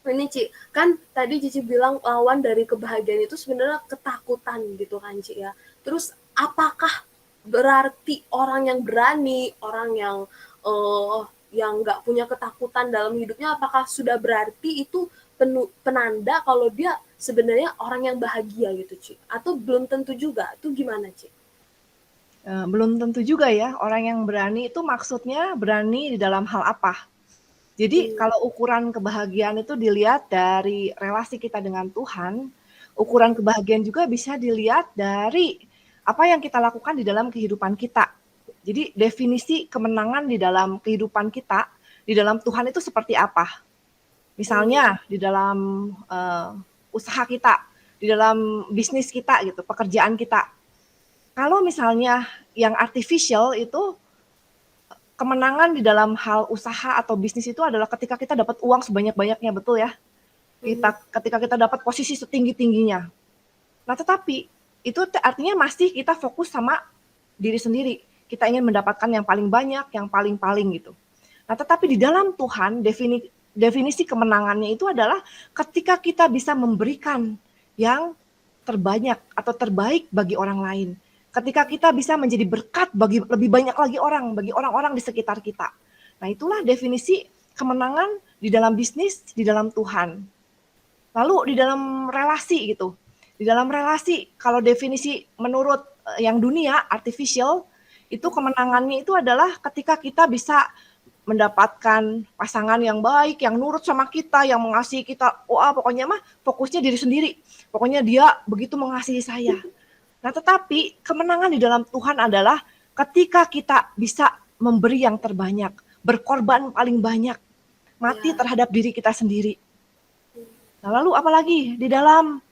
ini, Ci, kan tadi Cici bilang lawan dari kebahagiaan itu sebenarnya ketakutan gitu kan, Ci, ya. Terus apakah berarti orang yang berani, orang yang nggak punya ketakutan dalam hidupnya, apakah sudah berarti itu penanda kalau dia sebenarnya orang yang bahagia gitu, Ci? Atau belum tentu juga? Itu gimana, Ci? Belum tentu juga ya, orang yang berani itu maksudnya berani di dalam hal apa? Jadi kalau ukuran kebahagiaan itu dilihat dari relasi kita dengan Tuhan, ukuran kebahagiaan juga bisa dilihat dari apa yang kita lakukan di dalam kehidupan kita. Jadi definisi kemenangan di dalam kehidupan kita, di dalam Tuhan itu seperti apa? Misalnya di dalam usaha kita, di dalam bisnis kita gitu, pekerjaan kita. Kalau misalnya yang artificial itu kemenangan di dalam hal usaha atau bisnis itu adalah ketika kita dapat uang sebanyak-banyaknya, betul ya? Ketika kita dapat posisi setinggi-tingginya. Nah, tetapi itu artinya masih kita fokus sama diri sendiri. Kita ingin mendapatkan yang paling banyak, yang paling-paling gitu. Nah, tetapi di dalam Tuhan, definisi kemenangannya itu adalah ketika kita bisa memberikan yang terbanyak atau terbaik bagi orang lain. Ketika kita bisa menjadi berkat bagi lebih banyak lagi orang, bagi orang-orang di sekitar kita. Nah, itulah definisi kemenangan di dalam bisnis, di dalam Tuhan. Lalu di dalam relasi gitu. Di dalam relasi, kalau definisi menurut yang dunia, artificial, itu kemenangannya itu adalah ketika kita bisa mendapatkan pasangan yang baik, yang nurut sama kita, yang mengasihi kita. Wah, pokoknya mah fokusnya diri sendiri. Pokoknya dia begitu mengasihi saya. Nah, tetapi kemenangan di dalam Tuhan adalah ketika kita bisa memberi yang terbanyak, berkorban paling banyak, mati Ya. terhadap diri kita sendiri. Nah, lalu apalagi di dalam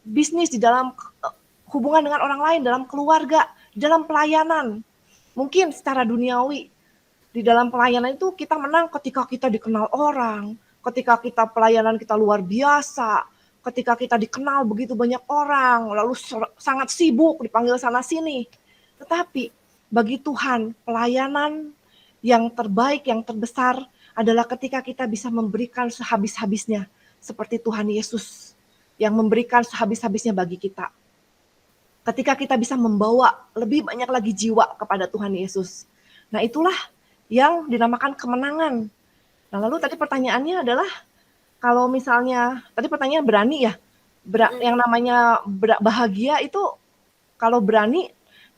bisnis, di dalam hubungan dengan orang lain, dalam keluarga, di dalam pelayanan. Mungkin secara duniawi, di dalam pelayanan itu kita menang ketika kita dikenal orang, ketika kita pelayanan kita luar biasa, ketika kita dikenal begitu banyak orang, lalu sangat sibuk dipanggil sana sini. Tetapi bagi Tuhan, pelayanan yang terbaik, yang terbesar adalah ketika kita bisa memberikan sehabis-habisnya, seperti Tuhan Yesus yang memberikan sehabis-habisnya bagi kita. Ketika kita bisa membawa lebih banyak lagi jiwa kepada Tuhan Yesus. Nah, itulah yang dinamakan kemenangan. Nah, lalu tadi pertanyaannya adalah, kalau misalnya, tadi pertanyaan berani ya, yang namanya bahagia itu kalau berani,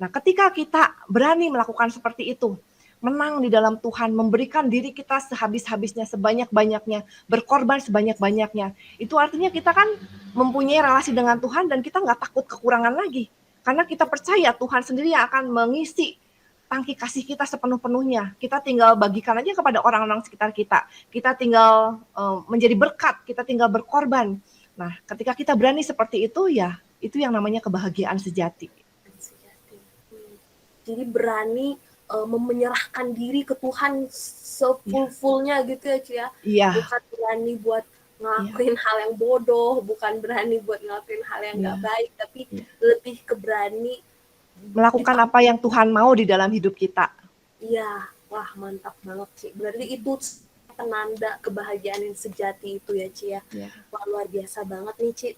nah ketika kita berani melakukan seperti itu, menang di dalam Tuhan, memberikan diri kita sehabis-habisnya, sebanyak-banyaknya, berkorban sebanyak-banyaknya, itu artinya kita kan mempunyai relasi dengan Tuhan dan kita nggak takut kekurangan lagi. Karena kita percaya Tuhan sendiri yang akan mengisi tangki kasih kita sepenuh-penuhnya. Kita tinggal bagikan aja kepada orang-orang sekitar kita. Kita tinggal menjadi berkat, kita tinggal berkorban. Nah, ketika kita berani seperti itu, ya itu yang namanya kebahagiaan sejati. Jadi berani menyerahkan diri ke Tuhan sefull-fullnya gitu ya, Ci ya. Iya. Bukan berani buat ngelakuin hal yang bodoh, bukan berani buat ngelakuin hal yang nggak baik, tapi lebih ke berani melakukan apa yang Tuhan mau di dalam hidup kita. Iya, wah mantap banget, Ci. Berarti itu penanda kebahagiaan yang sejati itu ya, Ci ya. Wah, luar biasa banget nih, Ci.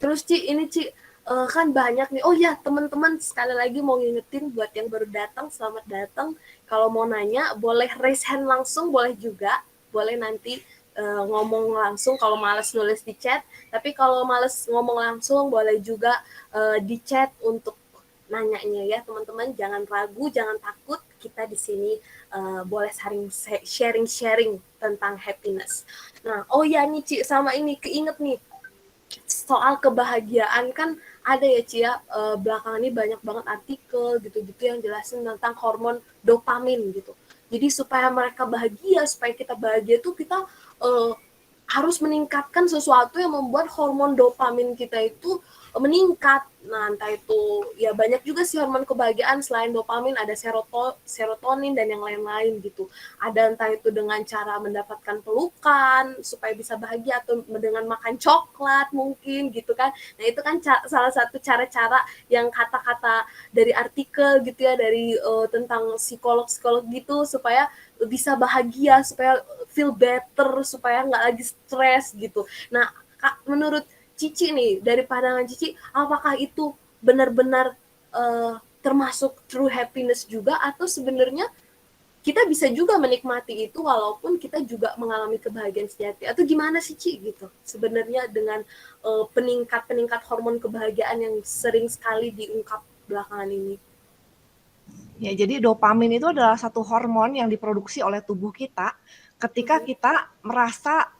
Terus, Ci, ini Ci, kan banyak nih. Oh ya, teman-teman, sekali lagi mau ngingetin buat yang baru datang, selamat datang. Kalau mau nanya, boleh raise hand langsung, boleh juga. Boleh nanti ngomong langsung kalau males nulis di chat. Tapi kalau males ngomong langsung, boleh juga di chat untuk nanyanya ya, teman-teman. Jangan ragu, jangan takut. Kita di sini boleh sharing tentang happiness. Nah, oh ya nih, Ci, sama ini keinget nih. Soal kebahagiaan kan ada ya, Ci ya, belakangan ini banyak banget artikel gitu-gitu yang jelasin tentang hormon dopamin gitu. Jadi supaya mereka bahagia, supaya kita bahagia tuh kita harus meningkatkan sesuatu yang membuat hormon dopamin kita itu meningkat. Nah, entah itu ya banyak juga sih hormon kebahagiaan selain dopamin, ada serotonin dan yang lain-lain gitu. Ada entah itu dengan cara mendapatkan pelukan supaya bisa bahagia, atau dengan makan coklat mungkin gitu kan. Nah, itu kan salah satu cara-cara yang kata-kata dari artikel gitu ya, dari tentang psikolog-psikolog gitu, supaya bisa bahagia, supaya feel better, supaya nggak lagi stres gitu. Nah, Kak, menurut Cici nih, dari pandangan Cici, apakah itu benar-benar termasuk true happiness juga, atau sebenarnya kita bisa juga menikmati itu walaupun kita juga mengalami kebahagiaan sejati, atau gimana sih, Ci, gitu sebenarnya dengan peningkat hormon kebahagiaan yang sering sekali diungkap belakangan ini? Ya, jadi dopamin itu adalah satu hormon yang diproduksi oleh tubuh kita ketika kita merasa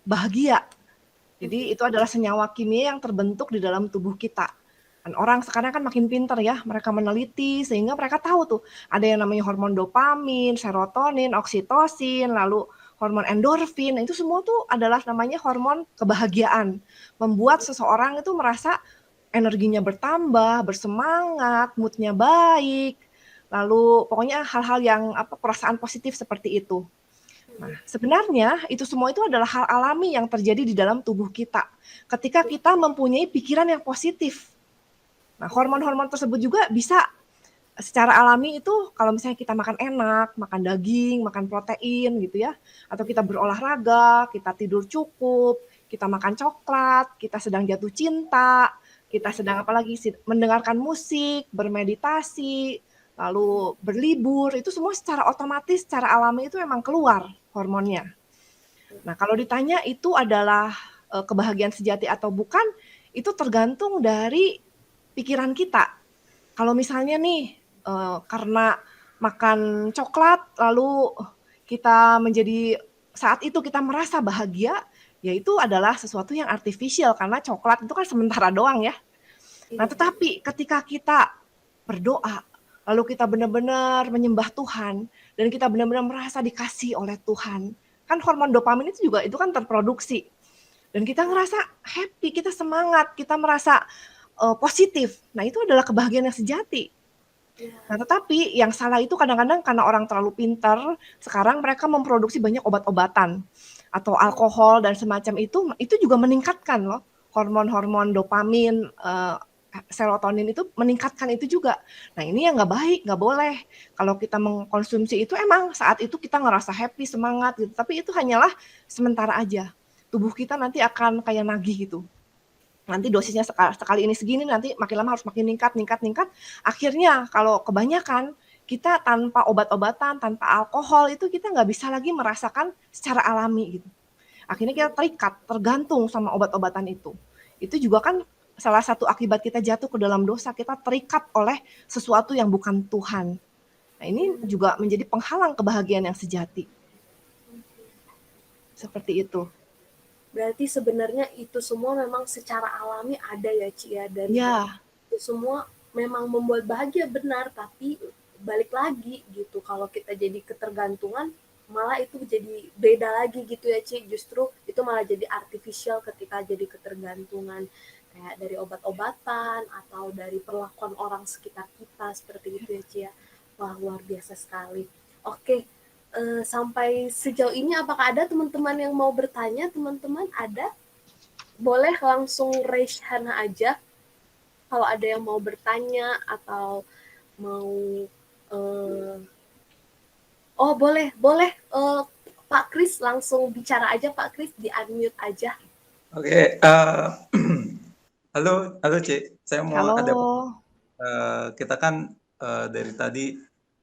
bahagia. Jadi itu adalah senyawa kimia yang terbentuk di dalam tubuh kita. Dan orang sekarang kan makin pintar ya, mereka meneliti sehingga mereka tahu tuh ada yang namanya hormon dopamin, serotonin, oksitosin, lalu hormon endorfin. Nah, itu semua tuh adalah namanya hormon kebahagiaan. Membuat seseorang itu merasa energinya bertambah, bersemangat, moodnya baik. Lalu pokoknya hal-hal yang perasaan positif seperti itu. Nah, sebenarnya itu semua itu adalah hal alami yang terjadi di dalam tubuh kita ketika kita mempunyai pikiran yang positif. Nah, hormon-hormon tersebut juga bisa secara alami itu kalau misalnya kita makan enak, makan daging, makan protein gitu ya, atau kita berolahraga, kita tidur cukup, kita makan coklat, kita sedang jatuh cinta, kita sedang apalagi mendengarkan musik, bermeditasi, lalu berlibur, itu semua secara otomatis, secara alami itu memang keluar hormonnya. Nah, kalau ditanya itu adalah kebahagiaan sejati atau bukan, itu tergantung dari pikiran kita. Kalau misalnya nih, karena makan coklat, lalu kita menjadi saat itu kita merasa bahagia, ya itu adalah sesuatu yang artifisial, karena coklat itu kan sementara doang ya. Nah, tetapi ketika kita berdoa, lalu kita benar-benar menyembah Tuhan, dan kita benar-benar merasa dikasih oleh Tuhan. Kan hormon dopamin itu kan terproduksi. Dan kita ngerasa happy, kita semangat, kita merasa positif. Nah, itu adalah kebahagiaan yang sejati. Nah, tetapi yang salah itu kadang-kadang karena orang terlalu pintar, sekarang mereka memproduksi banyak obat-obatan atau alkohol dan semacam itu juga meningkatkan loh hormon-hormon dopamin, serotonin itu meningkatkan itu juga. Nah, ini yang nggak baik, nggak boleh. Kalau kita mengkonsumsi itu emang saat itu kita ngerasa happy, semangat gitu, tapi itu hanyalah sementara aja. Tubuh kita nanti akan kayak nagih gitu. Nanti dosisnya sekali ini segini, nanti makin lama harus makin ningkat. Akhirnya kalau kebanyakan, kita tanpa obat-obatan, tanpa alkohol, itu kita nggak bisa lagi merasakan secara alami gitu. Akhirnya kita terikat, tergantung sama obat-obatan itu. Itu juga kan salah satu akibat kita jatuh ke dalam dosa, kita terikat oleh sesuatu yang bukan Tuhan. Nah, ini juga menjadi penghalang kebahagiaan yang sejati. Seperti itu. Berarti sebenarnya itu semua memang secara alami ada ya, Ci ya, dan itu semua memang membuat bahagia benar, tapi balik lagi gitu, kalau kita jadi ketergantungan malah itu jadi beda lagi gitu ya, Ci. Justru itu malah jadi artificial ketika jadi ketergantungan, kayak dari obat-obatan atau dari perlakuan orang sekitar kita seperti itu ya, Ci ya. Wah, luar biasa sekali. Oke, sampai sejauh ini apakah ada teman-teman yang mau bertanya? Teman-teman ada? Boleh langsung raise hand aja kalau ada yang mau bertanya atau mau oh boleh Pak Kris langsung bicara aja, Pak Kris, di unmute aja. Oke, halo Cik, saya mau ada kita kan dari tadi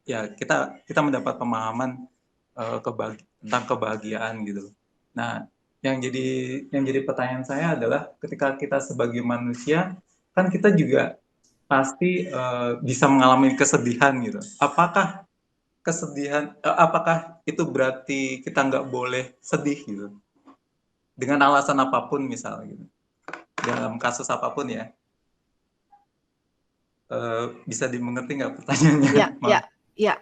ya kita mendapat pemahaman tentang kebahagiaan gitu. Nah, yang jadi pertanyaan saya adalah ketika kita sebagai manusia kan kita juga pasti bisa mengalami kesedihan gitu. Apakah apakah itu berarti kita nggak boleh sedih gitu? Dengan alasan apapun misalnya gitu. Dalam kasus apapun ya. Bisa dimengerti nggak pertanyaannya? Ya.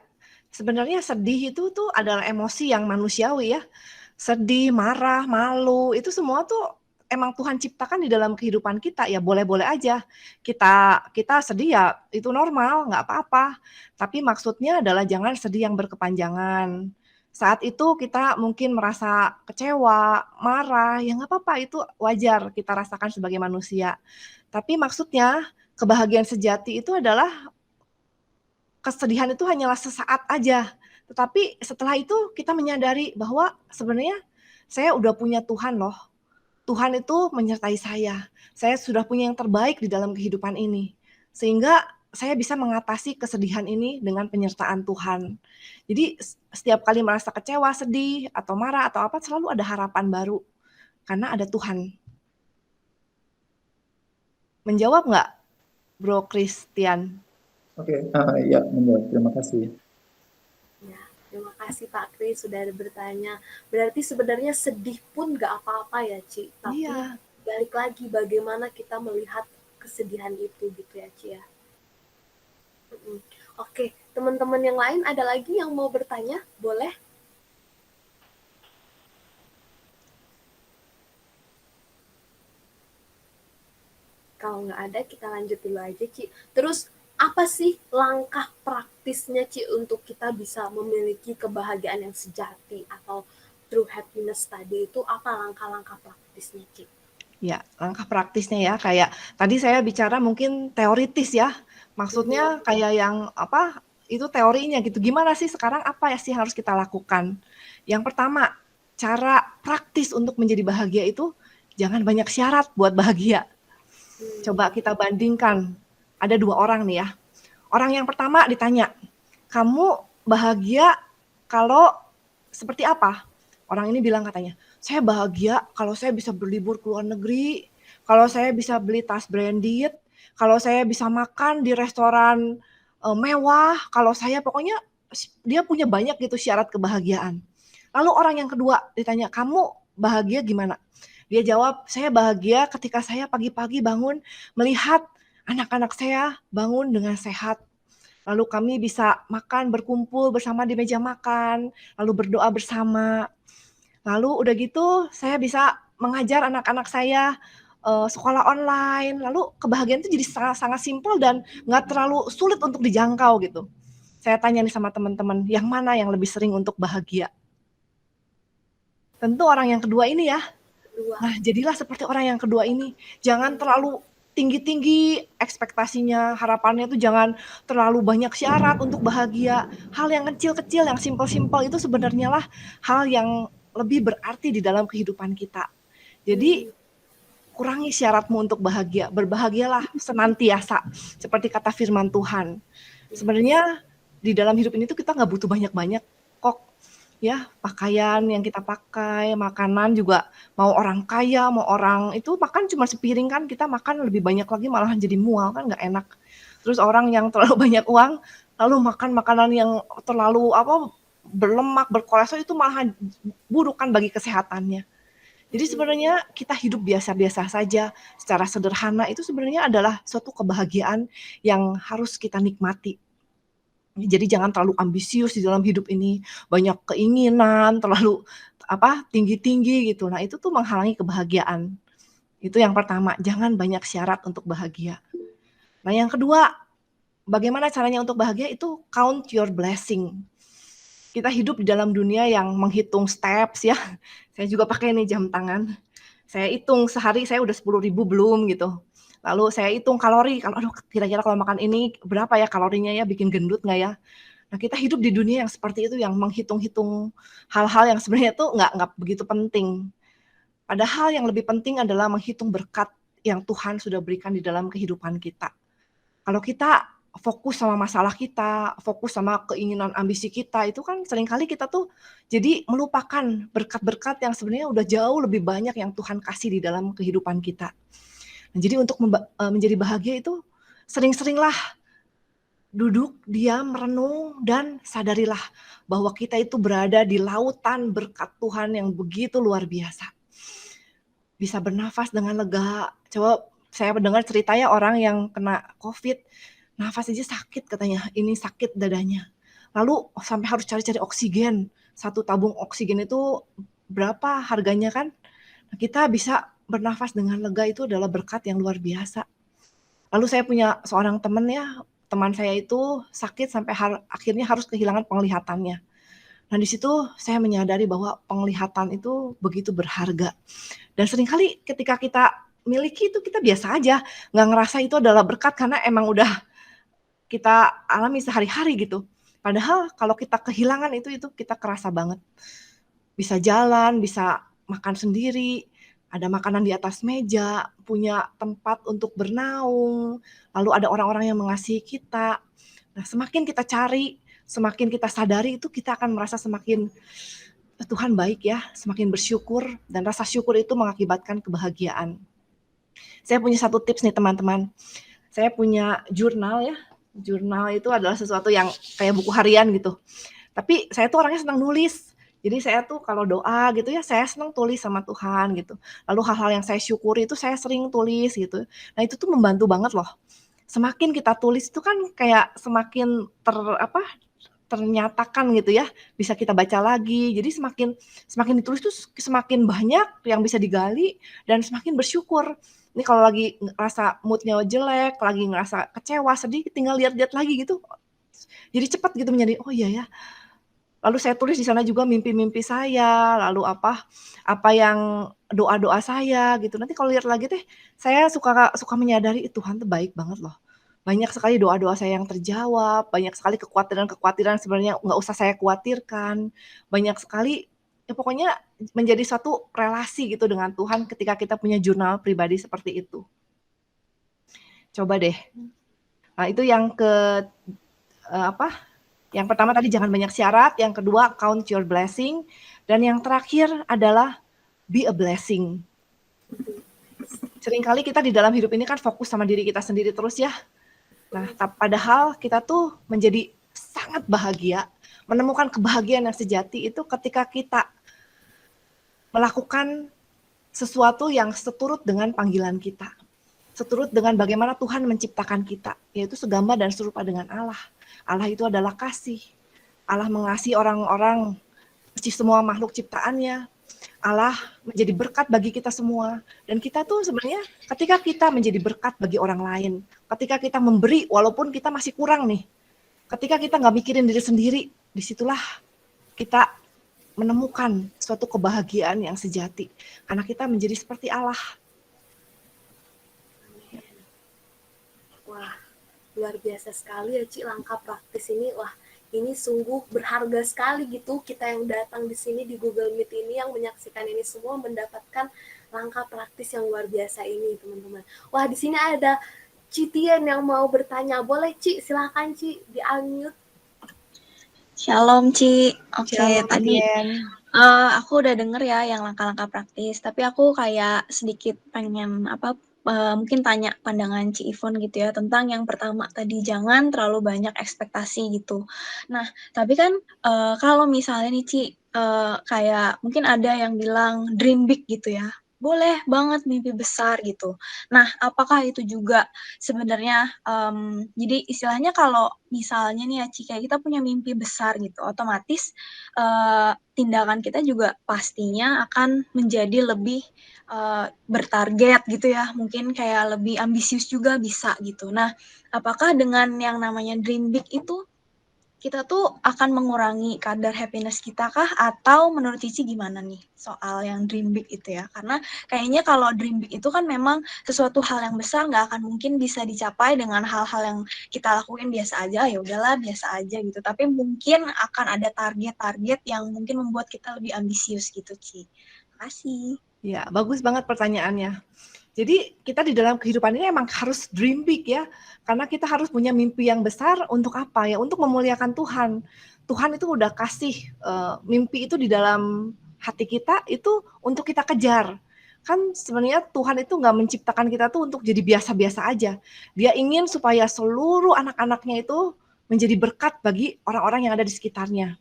Sebenarnya sedih itu tuh adalah emosi yang manusiawi ya. Sedih, marah, malu, itu semua tuh emang Tuhan ciptakan di dalam kehidupan kita, ya boleh-boleh aja. Kita sedih ya itu normal, nggak apa-apa. Tapi maksudnya adalah jangan sedih yang berkepanjangan. Saat itu kita mungkin merasa kecewa, marah, ya nggak apa-apa, itu wajar kita rasakan sebagai manusia. Tapi maksudnya kebahagiaan sejati itu adalah kesedihan itu hanyalah sesaat aja. Tetapi setelah itu kita menyadari bahwa sebenarnya saya udah punya Tuhan loh. Tuhan itu menyertai saya. Saya sudah punya yang terbaik di dalam kehidupan ini. Sehingga saya bisa mengatasi kesedihan ini dengan penyertaan Tuhan. Jadi setiap kali merasa kecewa, sedih, atau marah, atau apa, selalu ada harapan baru. Karena ada Tuhan. Menjawab nggak, Bro Christian? Oke, ya menjawab. Terima kasih. Ya, terima kasih Pak Kris sudah bertanya. Berarti sebenarnya sedih pun nggak apa-apa ya, Ci. Tapi balik lagi bagaimana kita melihat kesedihan itu gitu ya, Ci ya. Oke, teman-teman yang lain ada lagi yang mau bertanya? Boleh? Kalau nggak ada, kita lanjut dulu aja, Ci. Terus, apa sih langkah praktisnya, Ci, untuk kita bisa memiliki kebahagiaan yang sejati atau true happiness tadi itu? Apa langkah-langkah praktisnya, Ci? Ya, langkah praktisnya ya, kayak tadi saya bicara mungkin teoritis ya. Maksudnya kayak yang itu teorinya gitu. Gimana sih sekarang apa ya sih harus kita lakukan? Yang pertama, cara praktis untuk menjadi bahagia itu jangan banyak syarat buat bahagia. Coba kita bandingkan. Ada 2 orang nih ya. Orang yang pertama ditanya, "Kamu bahagia kalau seperti apa?" Orang ini bilang katanya, "Saya bahagia kalau saya bisa berlibur ke luar negeri, kalau saya bisa beli tas branded, kalau saya bisa makan di restoran mewah, kalau saya pokoknya dia punya banyak gitu syarat kebahagiaan." Lalu orang yang kedua ditanya, "Kamu bahagia gimana?" Dia jawab, "Saya bahagia ketika saya pagi-pagi bangun melihat anak-anak saya bangun dengan sehat. lalu kami bisa makan, berkumpul bersama di meja makan, lalu berdoa bersama. Lalu udah gitu saya bisa mengajar anak-anak saya, sekolah online, lalu kebahagiaan itu jadi sangat-sangat simpel dan nggak terlalu sulit untuk dijangkau gitu. Saya tanya nih sama teman-teman, yang mana yang lebih sering untuk bahagia? Tentu orang yang kedua ini ya. Kedua. Nah, jadilah seperti orang yang kedua ini. Jangan terlalu tinggi-tinggi ekspektasinya, harapannya tuh jangan terlalu banyak syarat untuk bahagia. Hal yang kecil-kecil, yang simpel-simpel itu sebenarnya lah hal yang lebih berarti di dalam kehidupan kita. Jadi, kurangi syaratmu untuk bahagia. Berbahagialah senantiasa, seperti kata firman Tuhan. Sebenarnya di dalam hidup ini tuh kita nggak butuh banyak-banyak kok. Ya, pakaian yang kita pakai, makanan juga mau orang kaya, mau orang itu makan cuma sepiring kan, kita makan lebih banyak lagi malahan jadi mual kan nggak enak. Terus orang yang terlalu banyak uang, lalu makan makanan yang terlalu berlemak, berkolesterol itu malahan buruk kan bagi kesehatannya. Jadi sebenarnya kita hidup biasa-biasa saja, secara sederhana itu sebenarnya adalah suatu kebahagiaan yang harus kita nikmati. Jadi jangan terlalu ambisius di dalam hidup ini, banyak keinginan, terlalu tinggi-tinggi gitu. Nah, itu tuh menghalangi kebahagiaan. Itu yang pertama, jangan banyak syarat untuk bahagia. Nah, yang kedua, bagaimana caranya untuk bahagia itu count your blessing. Kita hidup di dalam dunia yang menghitung steps ya. Saya juga pakai nih jam tangan. Saya hitung sehari saya udah 10.000 belum gitu. Lalu saya hitung kalori, kira-kira kalau makan ini berapa ya kalorinya ya, bikin gendut nggak ya? Nah, kita hidup di dunia yang seperti itu, yang menghitung-hitung hal-hal yang sebenarnya tuh nggak begitu penting. Padahal yang lebih penting adalah menghitung berkat yang Tuhan sudah berikan di dalam kehidupan kita. Kalau kita fokus sama masalah kita, fokus sama keinginan ambisi kita, itu kan seringkali kita tuh jadi melupakan berkat-berkat yang sebenarnya udah jauh lebih banyak yang Tuhan kasih di dalam kehidupan kita. Nah, jadi untuk menjadi bahagia itu sering-seringlah duduk, diam, merenung, dan sadarilah bahwa kita itu berada di lautan berkat Tuhan yang begitu luar biasa. Bisa bernafas dengan lega. Coba saya mendengar ceritanya orang yang kena COVID, nafas aja sakit katanya, ini sakit dadanya. Lalu sampai harus cari-cari oksigen. 1 tabung oksigen itu berapa harganya kan? Nah, kita bisa bernafas dengan lega itu adalah berkat yang luar biasa. Lalu saya punya seorang teman saya itu sakit sampai akhirnya harus kehilangan penglihatannya. Nah, di situ saya menyadari bahwa penglihatan itu begitu berharga. Dan seringkali ketika kita miliki itu kita biasa aja, nggak ngerasa itu adalah berkat karena emang udah kita alami sehari-hari gitu. Padahal kalau kita kehilangan itu kita kerasa banget. Bisa jalan, bisa makan sendiri, ada makanan di atas meja, punya tempat untuk bernaung, lalu ada orang-orang yang mengasihi kita. Nah, semakin kita cari, semakin kita sadari itu kita akan merasa semakin, Tuhan baik ya, semakin bersyukur dan rasa syukur itu mengakibatkan kebahagiaan. Saya punya 1 tips nih teman-teman. Saya punya jurnal ya, jurnal itu adalah sesuatu yang kayak buku harian gitu. Tapi saya tuh orangnya senang nulis. Jadi saya tuh kalau doa gitu ya, saya senang tulis sama Tuhan gitu. Lalu hal-hal yang saya syukuri itu saya sering tulis gitu. Nah, itu tuh membantu banget loh. Semakin kita tulis itu kan kayak semakin ternyatakan gitu ya, bisa kita baca lagi. Jadi semakin ditulis tuh semakin banyak yang bisa digali dan semakin bersyukur. Ini kalau lagi ngerasa mood-nya jelek, lagi ngerasa kecewa, sedih, tinggal lihat-lihat lagi gitu. Jadi cepat gitu menjadi, oh iya ya. Lalu saya tulis di sana juga mimpi-mimpi saya, lalu apa yang doa-doa saya gitu. Nanti kalau lihat lagi saya suka menyadari Tuhan tuh baik banget loh. Banyak sekali doa-doa saya yang terjawab, banyak sekali kekhawatiran-kekhawatiran sebenarnya nggak usah saya khawatirkan, banyak sekali ya pokoknya menjadi suatu relasi gitu dengan Tuhan ketika kita punya jurnal pribadi seperti itu. Coba deh. Nah, itu yang yang pertama tadi jangan banyak syarat, yang kedua count your blessing, dan yang terakhir adalah be a blessing. Seringkali kita di dalam hidup ini kan fokus sama diri kita sendiri terus ya. Nah, padahal kita tuh menjadi sangat bahagia, menemukan kebahagiaan yang sejati itu ketika kita melakukan sesuatu yang seturut dengan panggilan kita. Seturut dengan bagaimana Tuhan menciptakan kita, yaitu segambar dan serupa dengan Allah. Allah itu adalah kasih. Allah mengasihi orang-orang, semua makhluk ciptaannya. Allah menjadi berkat bagi kita semua. Dan kita tuh sebenarnya ketika kita menjadi berkat bagi orang lain, ketika kita memberi walaupun kita masih kurang nih, ketika kita nggak mikirin diri sendiri, disitulah kita menemukan suatu kebahagiaan yang sejati. Karena kita menjadi seperti Allah. Wah, luar biasa sekali ya Ci, langkah praktis ini. Wah, ini sungguh berharga sekali gitu, kita yang datang di sini di Google Meet ini, yang menyaksikan ini semua mendapatkan langkah praktis yang luar biasa ini, teman-teman. Wah, di sini ada Ci Tien yang mau bertanya. Boleh Ci, silakan Ci, di-unmute. Shalom Ci. Oke, Shalom, tadi Tien. aku udah denger ya yang langkah-langkah praktis, tapi aku kayak sedikit pengen mungkin tanya pandangan Ci Ivon gitu ya tentang yang pertama tadi, jangan terlalu banyak ekspektasi gitu. Nah, tapi kan kalau misalnya nih Ci, kayak mungkin ada yang bilang dream big gitu ya. Boleh banget mimpi besar gitu. Nah, apakah itu juga sebenarnya jadi istilahnya kalau misalnya nih ya Ci, kayak kita punya mimpi besar gitu, otomatis tindakan kita juga pastinya akan menjadi lebih bertarget gitu ya, mungkin kayak lebih ambisius juga bisa gitu. Nah, apakah dengan yang namanya dream big itu kita tuh akan mengurangi kadar happiness kita kah? Atau menurut Cici gimana nih soal yang dream big itu ya? Karena kayaknya kalau dream big itu kan memang sesuatu hal yang besar, nggak akan mungkin bisa dicapai dengan hal-hal yang kita lakuin biasa aja, ya udahlah biasa aja gitu. Tapi mungkin akan ada target-target yang mungkin membuat kita lebih ambisius gitu, Ci. Makasih. Ya, bagus banget pertanyaannya. Jadi kita di dalam kehidupan ini emang harus dream big ya, karena kita harus punya mimpi yang besar untuk apa ya? Untuk memuliakan Tuhan. Tuhan itu udah kasih mimpi itu di dalam hati kita itu untuk kita kejar. Kan sebenarnya Tuhan itu nggak menciptakan kita tuh untuk jadi biasa-biasa aja. Dia ingin supaya seluruh anak-anaknya itu menjadi berkat bagi orang-orang yang ada di sekitarnya.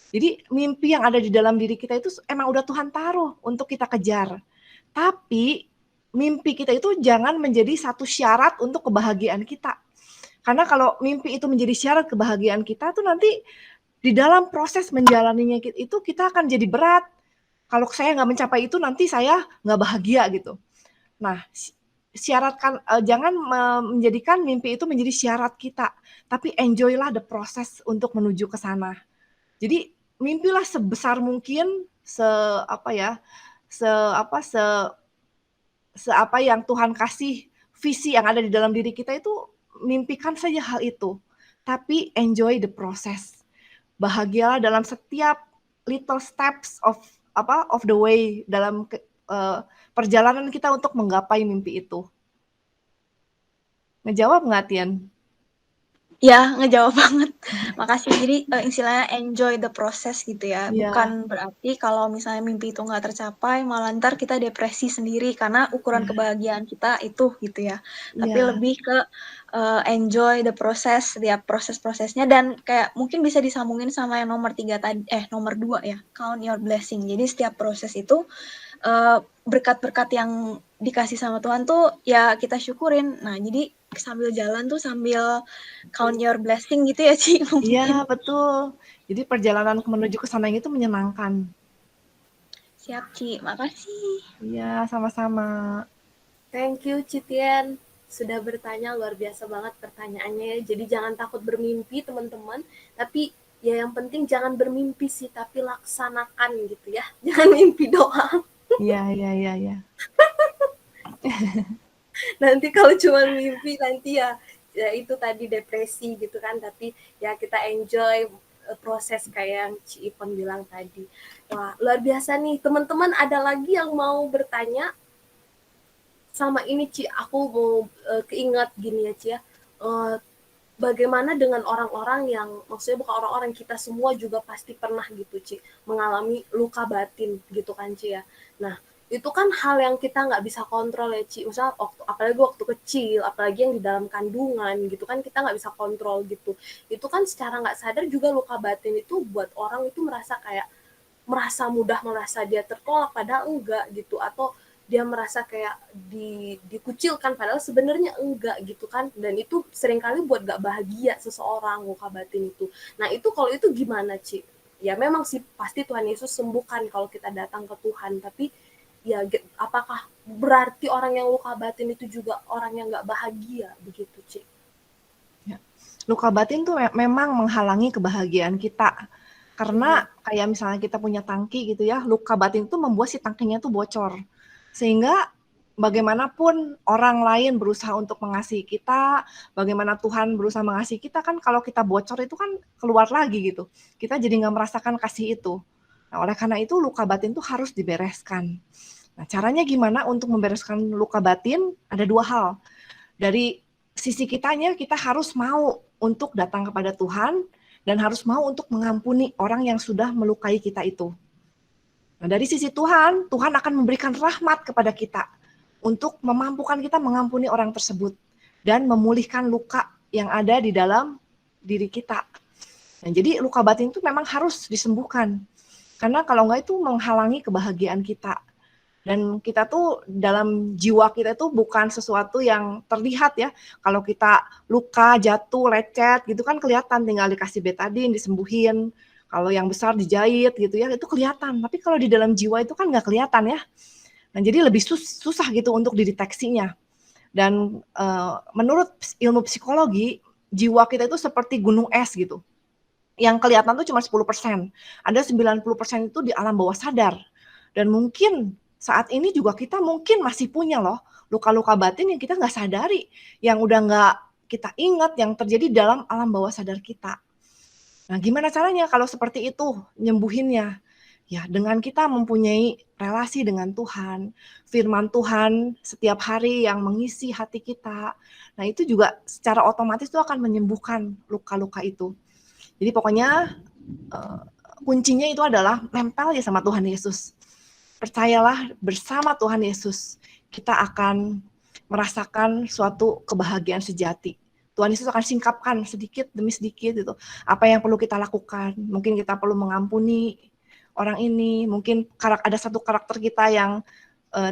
Jadi mimpi yang ada di dalam diri kita itu emang udah Tuhan taruh untuk kita kejar. Tapi mimpi kita itu jangan menjadi satu syarat untuk kebahagiaan kita. Karena kalau mimpi itu menjadi syarat kebahagiaan kita tuh nanti di dalam proses menjalaninya itu kita akan jadi berat. Kalau saya nggak mencapai itu nanti saya nggak bahagia gitu. Nah, syaratkan jangan menjadikan mimpi itu menjadi syarat kita, tapi enjoy-lah the process untuk menuju ke sana. Jadi mimpilah sebesar mungkin, apa yang Tuhan kasih, visi yang ada di dalam diri kita itu, mimpikan saja hal itu. Tapi enjoy the process. Bahagialah dalam setiap little steps of the way dalam perjalanan kita untuk menggapai mimpi itu. Ngejawab nggak, Tian? Ya, ngejawab banget. Makasih. Jadi istilahnya enjoy the process gitu ya. Iya. Bukan berarti kalau misalnya mimpi itu nggak tercapai, malah ntar kita depresi sendiri karena ukuran kebahagiaan kita itu gitu ya. Tapi lebih ke enjoy the process, setiap proses-prosesnya, dan kayak mungkin bisa disambungin sama yang nomor 2 ya, count your blessing. Jadi setiap proses itu berkat-berkat yang dikasih sama Tuhan tuh ya kita syukurin. Nah, jadi sambil jalan tuh sambil count your blessing gitu ya, Ci. Iya, betul. Jadi perjalanan menuju ke sana itu menyenangkan. Siap, Ci. Makasih. Iya, sama-sama. Thank you Ci Tien, sudah bertanya, luar biasa banget pertanyaannya ya. Jadi jangan takut bermimpi teman-teman, tapi ya yang penting jangan bermimpi sih, tapi laksanakan gitu ya. Jangan mimpi doang. Iya. Nanti kalau cuma mimpi nanti ya itu tadi depresi gitu kan, tapi ya kita enjoy proses kayak yang Ci Ivon bilang tadi. Wah, luar biasa nih. Teman-teman ada lagi yang mau bertanya? Sama ini Ci, aku mau keingat gini ya Ci ya. Bagaimana dengan orang-orang yang, maksudnya bukan orang-orang, kita semua juga pasti pernah gitu Ci, mengalami luka batin gitu kan Ci ya. Nah, itu kan hal yang kita nggak bisa kontrol ya Ci, misalnya apalagi waktu kecil, apalagi yang di dalam kandungan gitu kan, kita nggak bisa kontrol gitu. Itu kan secara nggak sadar juga luka batin itu buat orang itu merasa mudah merasa dia tertolak, padahal enggak gitu, atau dia merasa kayak dikucilkan, padahal sebenarnya enggak gitu kan. Dan itu seringkali buat gak bahagia seseorang, luka batin itu. Nah itu kalau itu gimana, Ci? Ya memang sih pasti Tuhan Yesus sembuhkan kalau kita datang ke Tuhan, tapi ya apakah berarti orang yang luka batin itu juga orang yang gak bahagia begitu, Ci? Ya. Luka batin tuh memang menghalangi kebahagiaan kita. Karena kayak misalnya kita punya tangki gitu ya, luka batin itu membuat si tangkinya tuh bocor. Sehingga bagaimanapun orang lain berusaha untuk mengasihi kita, bagaimana Tuhan berusaha mengasihi kita, kan kalau kita bocor itu kan keluar lagi gitu. Kita jadi nggak merasakan kasih itu. Nah, oleh karena itu luka batin tuh harus dibereskan. Nah, caranya gimana untuk membereskan luka batin? Ada dua hal. Dari sisi kitanya, kita harus mau untuk datang kepada Tuhan, dan harus mau untuk mengampuni orang yang sudah melukai kita itu. Nah, dari sisi Tuhan, Tuhan akan memberikan rahmat kepada kita untuk memampukan kita mengampuni orang tersebut dan memulihkan luka yang ada di dalam diri kita. Nah, jadi luka batin itu memang harus disembuhkan. Karena kalau enggak itu menghalangi kebahagiaan kita. Dan kita tuh dalam jiwa kita itu bukan sesuatu yang terlihat ya. Kalau kita luka, jatuh, lecet gitu kan kelihatan, tinggal dikasih betadin, disembuhin. Kalau yang besar dijahit gitu ya, itu kelihatan. Tapi kalau di dalam jiwa itu kan nggak kelihatan ya. Nah, jadi lebih susah gitu untuk dideteksinya. Dan menurut ilmu psikologi, jiwa kita itu seperti gunung es gitu. Yang kelihatan tuh cuma 10%. Ada 90% itu di alam bawah sadar. Dan mungkin saat ini juga kita mungkin masih punya loh luka-luka batin yang kita nggak sadari, yang udah nggak kita ingat, yang terjadi dalam alam bawah sadar kita. Nah, gimana caranya kalau seperti itu nyembuhinnya? Ya, dengan kita mempunyai relasi dengan Tuhan, firman Tuhan setiap hari yang mengisi hati kita. Nah, itu juga secara otomatis itu akan menyembuhkan luka-luka itu. Jadi pokoknya kuncinya itu adalah nempel ya sama Tuhan Yesus. Percayalah, bersama Tuhan Yesus kita akan merasakan suatu kebahagiaan sejati. Tuhan Yesus akan singkapkan sedikit demi sedikit itu apa yang perlu kita lakukan. Mungkin kita perlu mengampuni orang ini, mungkin ada satu karakter kita yang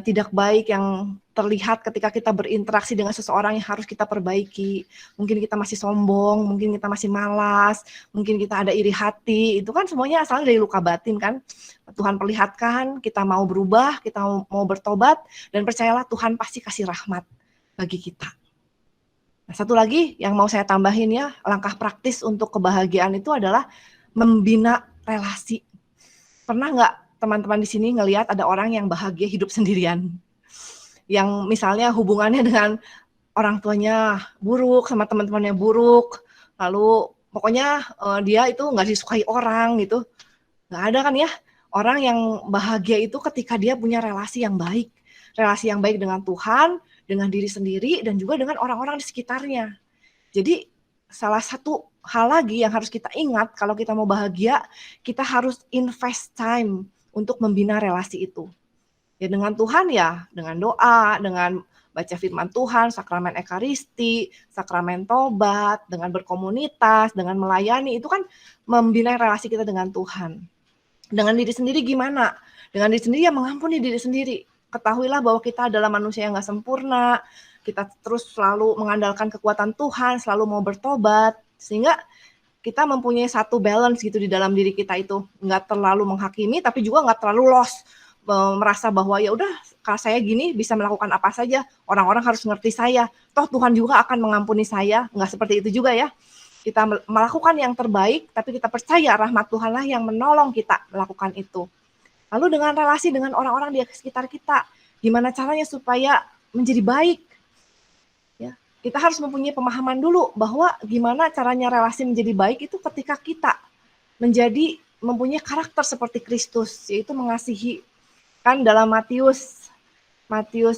tidak baik yang terlihat ketika kita berinteraksi dengan seseorang yang harus kita perbaiki. Mungkin kita masih sombong, mungkin kita masih malas, mungkin kita ada iri hati. Itu kan semuanya asalnya dari luka batin kan. Tuhan perlihatkan, kita mau berubah, kita mau bertobat, dan percayalah Tuhan pasti kasih rahmat bagi kita. Nah, satu lagi yang mau saya tambahin ya, langkah praktis untuk kebahagiaan itu adalah membina relasi. Pernah nggak teman-teman di sini ngelihat ada orang yang bahagia hidup sendirian? Yang misalnya hubungannya dengan orang tuanya buruk, sama teman-temannya buruk, lalu pokoknya dia itu nggak disukai orang gitu. Nggak ada kan ya? Orang yang bahagia itu ketika dia punya relasi yang baik. Relasi yang baik dengan Tuhan, dengan diri sendiri, dan juga dengan orang-orang di sekitarnya. Jadi salah satu hal lagi yang harus kita ingat kalau kita mau bahagia, kita harus invest time untuk membina relasi itu. Ya dengan Tuhan ya, dengan doa, dengan baca firman Tuhan, sakramen ekaristi, sakramen tobat, dengan berkomunitas, dengan melayani, itu kan membina relasi kita dengan Tuhan. Dengan diri sendiri gimana? Dengan diri sendiri ya mengampuni diri sendiri. Ketahuilah bahwa kita adalah manusia yang gak sempurna, kita terus selalu mengandalkan kekuatan Tuhan, selalu mau bertobat, sehingga kita mempunyai satu balance gitu di dalam diri kita itu. Nggak terlalu menghakimi, tapi juga nggak terlalu lost, merasa bahwa ya udah kalau saya gini bisa melakukan apa saja, orang-orang harus ngerti saya, toh Tuhan juga akan mengampuni saya. Nggak seperti itu juga ya. Kita melakukan yang terbaik, tapi kita percaya rahmat Tuhanlah yang menolong kita melakukan itu. Lalu dengan relasi dengan orang-orang di sekitar kita, gimana caranya supaya menjadi baik? Ya, kita harus mempunyai pemahaman dulu bahwa gimana caranya relasi menjadi baik itu ketika kita mempunyai karakter seperti Kristus, yaitu mengasihi. Kan dalam Matius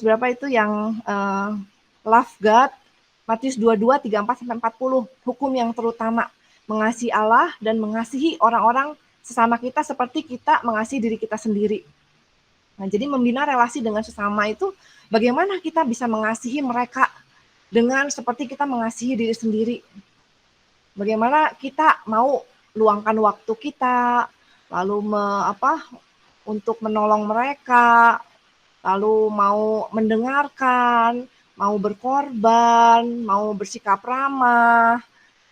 berapa itu yang love God, Matius 22, 34-40, hukum yang terutama, mengasihi Allah dan mengasihi orang-orang sesama kita seperti kita mengasihi diri kita sendiri. Nah, jadi membina relasi dengan sesama itu, bagaimana kita bisa mengasihi mereka dengan seperti kita mengasihi diri sendiri. Bagaimana kita mau luangkan waktu kita, lalu untuk menolong mereka, lalu mau mendengarkan, mau berkorban, mau bersikap ramah.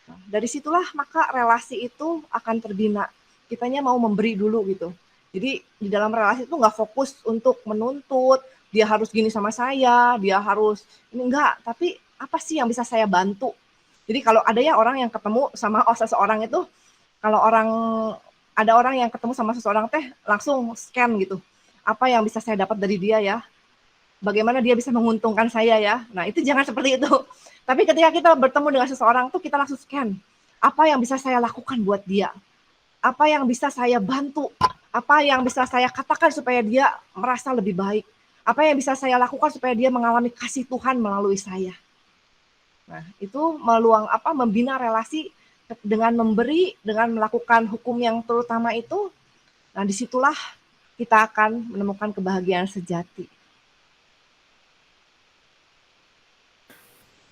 Nah, dari situlah maka relasi itu akan terbina. Kitanya mau memberi dulu gitu. Jadi di dalam relasi itu nggak fokus untuk menuntut, dia harus gini sama saya, dia harus ini enggak, tapi apa sih yang bisa saya bantu? Jadi kalau ada ya orang yang ketemu sama seseorang itu, kalau ada orang yang ketemu sama seseorang teh langsung scan gitu. Apa yang bisa saya dapat dari dia ya? Bagaimana dia bisa menguntungkan saya ya? Nah, itu jangan seperti itu. Tapi ketika kita bertemu dengan seseorang tuh kita langsung scan. Apa yang bisa saya lakukan buat dia? Apa yang bisa saya bantu? Apa yang bisa saya katakan supaya dia merasa lebih baik? Apa yang bisa saya lakukan supaya dia mengalami kasih Tuhan melalui saya? Nah, itu membina relasi dengan memberi, dengan melakukan hukum yang terutama itu. Nah, disitulah kita akan menemukan kebahagiaan sejati.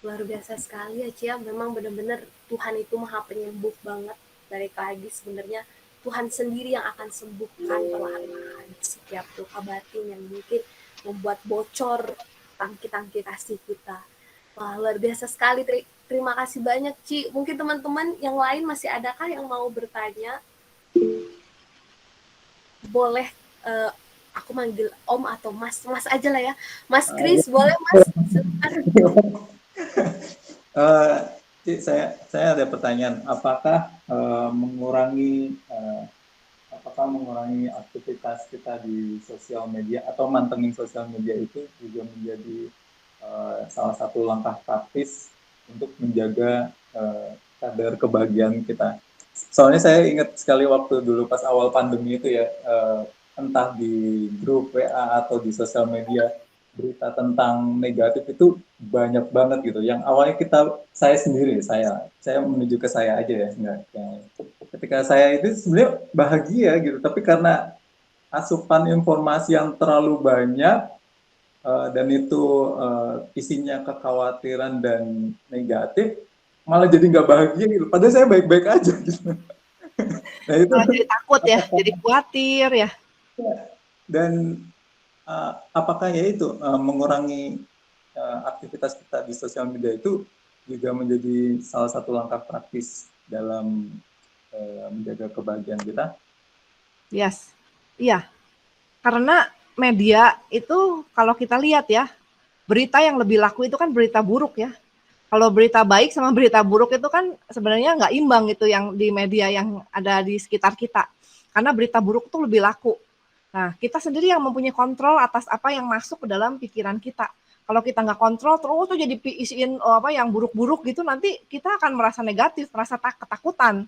Luar biasa sekali ya Cia, memang benar-benar Tuhan itu maha penyembuh banget. Balik lagi sebenarnya Tuhan sendiri yang akan sembuhkan perlahan-lahan setiap luka batin yang mungkin membuat bocor tangki-tangki kasih kita. Wah, luar biasa sekali. Terima kasih banyak Ci. Mungkin teman-teman yang lain masih adakah yang mau bertanya? Boleh aku manggil Om atau Mas aja lah ya. Mas Kris, boleh Mas? Saya ada pertanyaan, apakah mengurangi aktivitas kita di sosial media atau mantengin sosial media itu juga menjadi salah satu langkah praktis untuk menjaga kadar kebahagiaan kita. Soalnya saya ingat sekali waktu dulu pas awal pandemi itu ya, entah di grup WA atau di sosial media, berita tentang negatif itu banyak banget gitu. Yang awalnya saya sendiri, saya menuju ke saya aja ya, enggak. Ketika saya itu sebenarnya bahagia gitu, tapi karena asupan informasi yang terlalu banyak dan itu isinya kekhawatiran dan negatif, malah jadi nggak bahagia gitu. Padahal saya baik-baik aja gitu. Nah itu jadi takut ya, jadi khawatir ya. Dan apakah ya itu mengurangi aktivitas kita di sosial media itu juga menjadi salah satu langkah praktis dalam menjaga kebahagiaan kita? Yes, iya. Karena media itu kalau kita lihat ya, berita yang lebih laku itu kan berita buruk ya. Kalau berita baik sama berita buruk itu kan sebenarnya nggak imbang gitu yang di media yang ada di sekitar kita. Karena berita buruk itu lebih laku. Nah, kita sendiri yang mempunyai kontrol atas apa yang masuk ke dalam pikiran kita. Kalau kita nggak kontrol terus tuh jadi isiin yang buruk-buruk gitu, nanti kita akan merasa negatif, merasa ketakutan.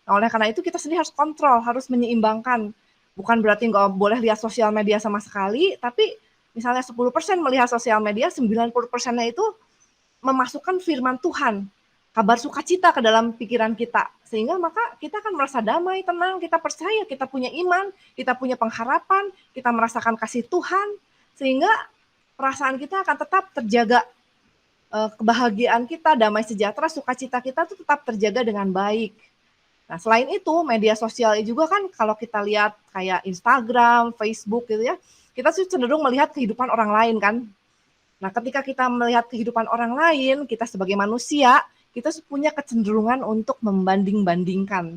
Nah, oleh karena itu kita sendiri harus kontrol, harus menyeimbangkan. Bukan berarti nggak boleh lihat sosial media sama sekali, tapi misalnya 10% melihat sosial media, 90%-nya itu memasukkan firman Tuhan, kabar sukacita ke dalam pikiran kita. Sehingga maka kita akan merasa damai, tenang, kita percaya, kita punya iman, kita punya pengharapan, kita merasakan kasih Tuhan, sehingga perasaan kita akan tetap terjaga, kebahagiaan kita, damai sejahtera, sukacita kita itu tetap terjaga dengan baik. Nah, selain itu, media sosial juga kan kalau kita lihat kayak Instagram, Facebook gitu ya, kita sih cenderung melihat kehidupan orang lain kan. Nah, ketika kita melihat kehidupan orang lain, kita sebagai manusia, kita punya kecenderungan untuk membanding-bandingkan.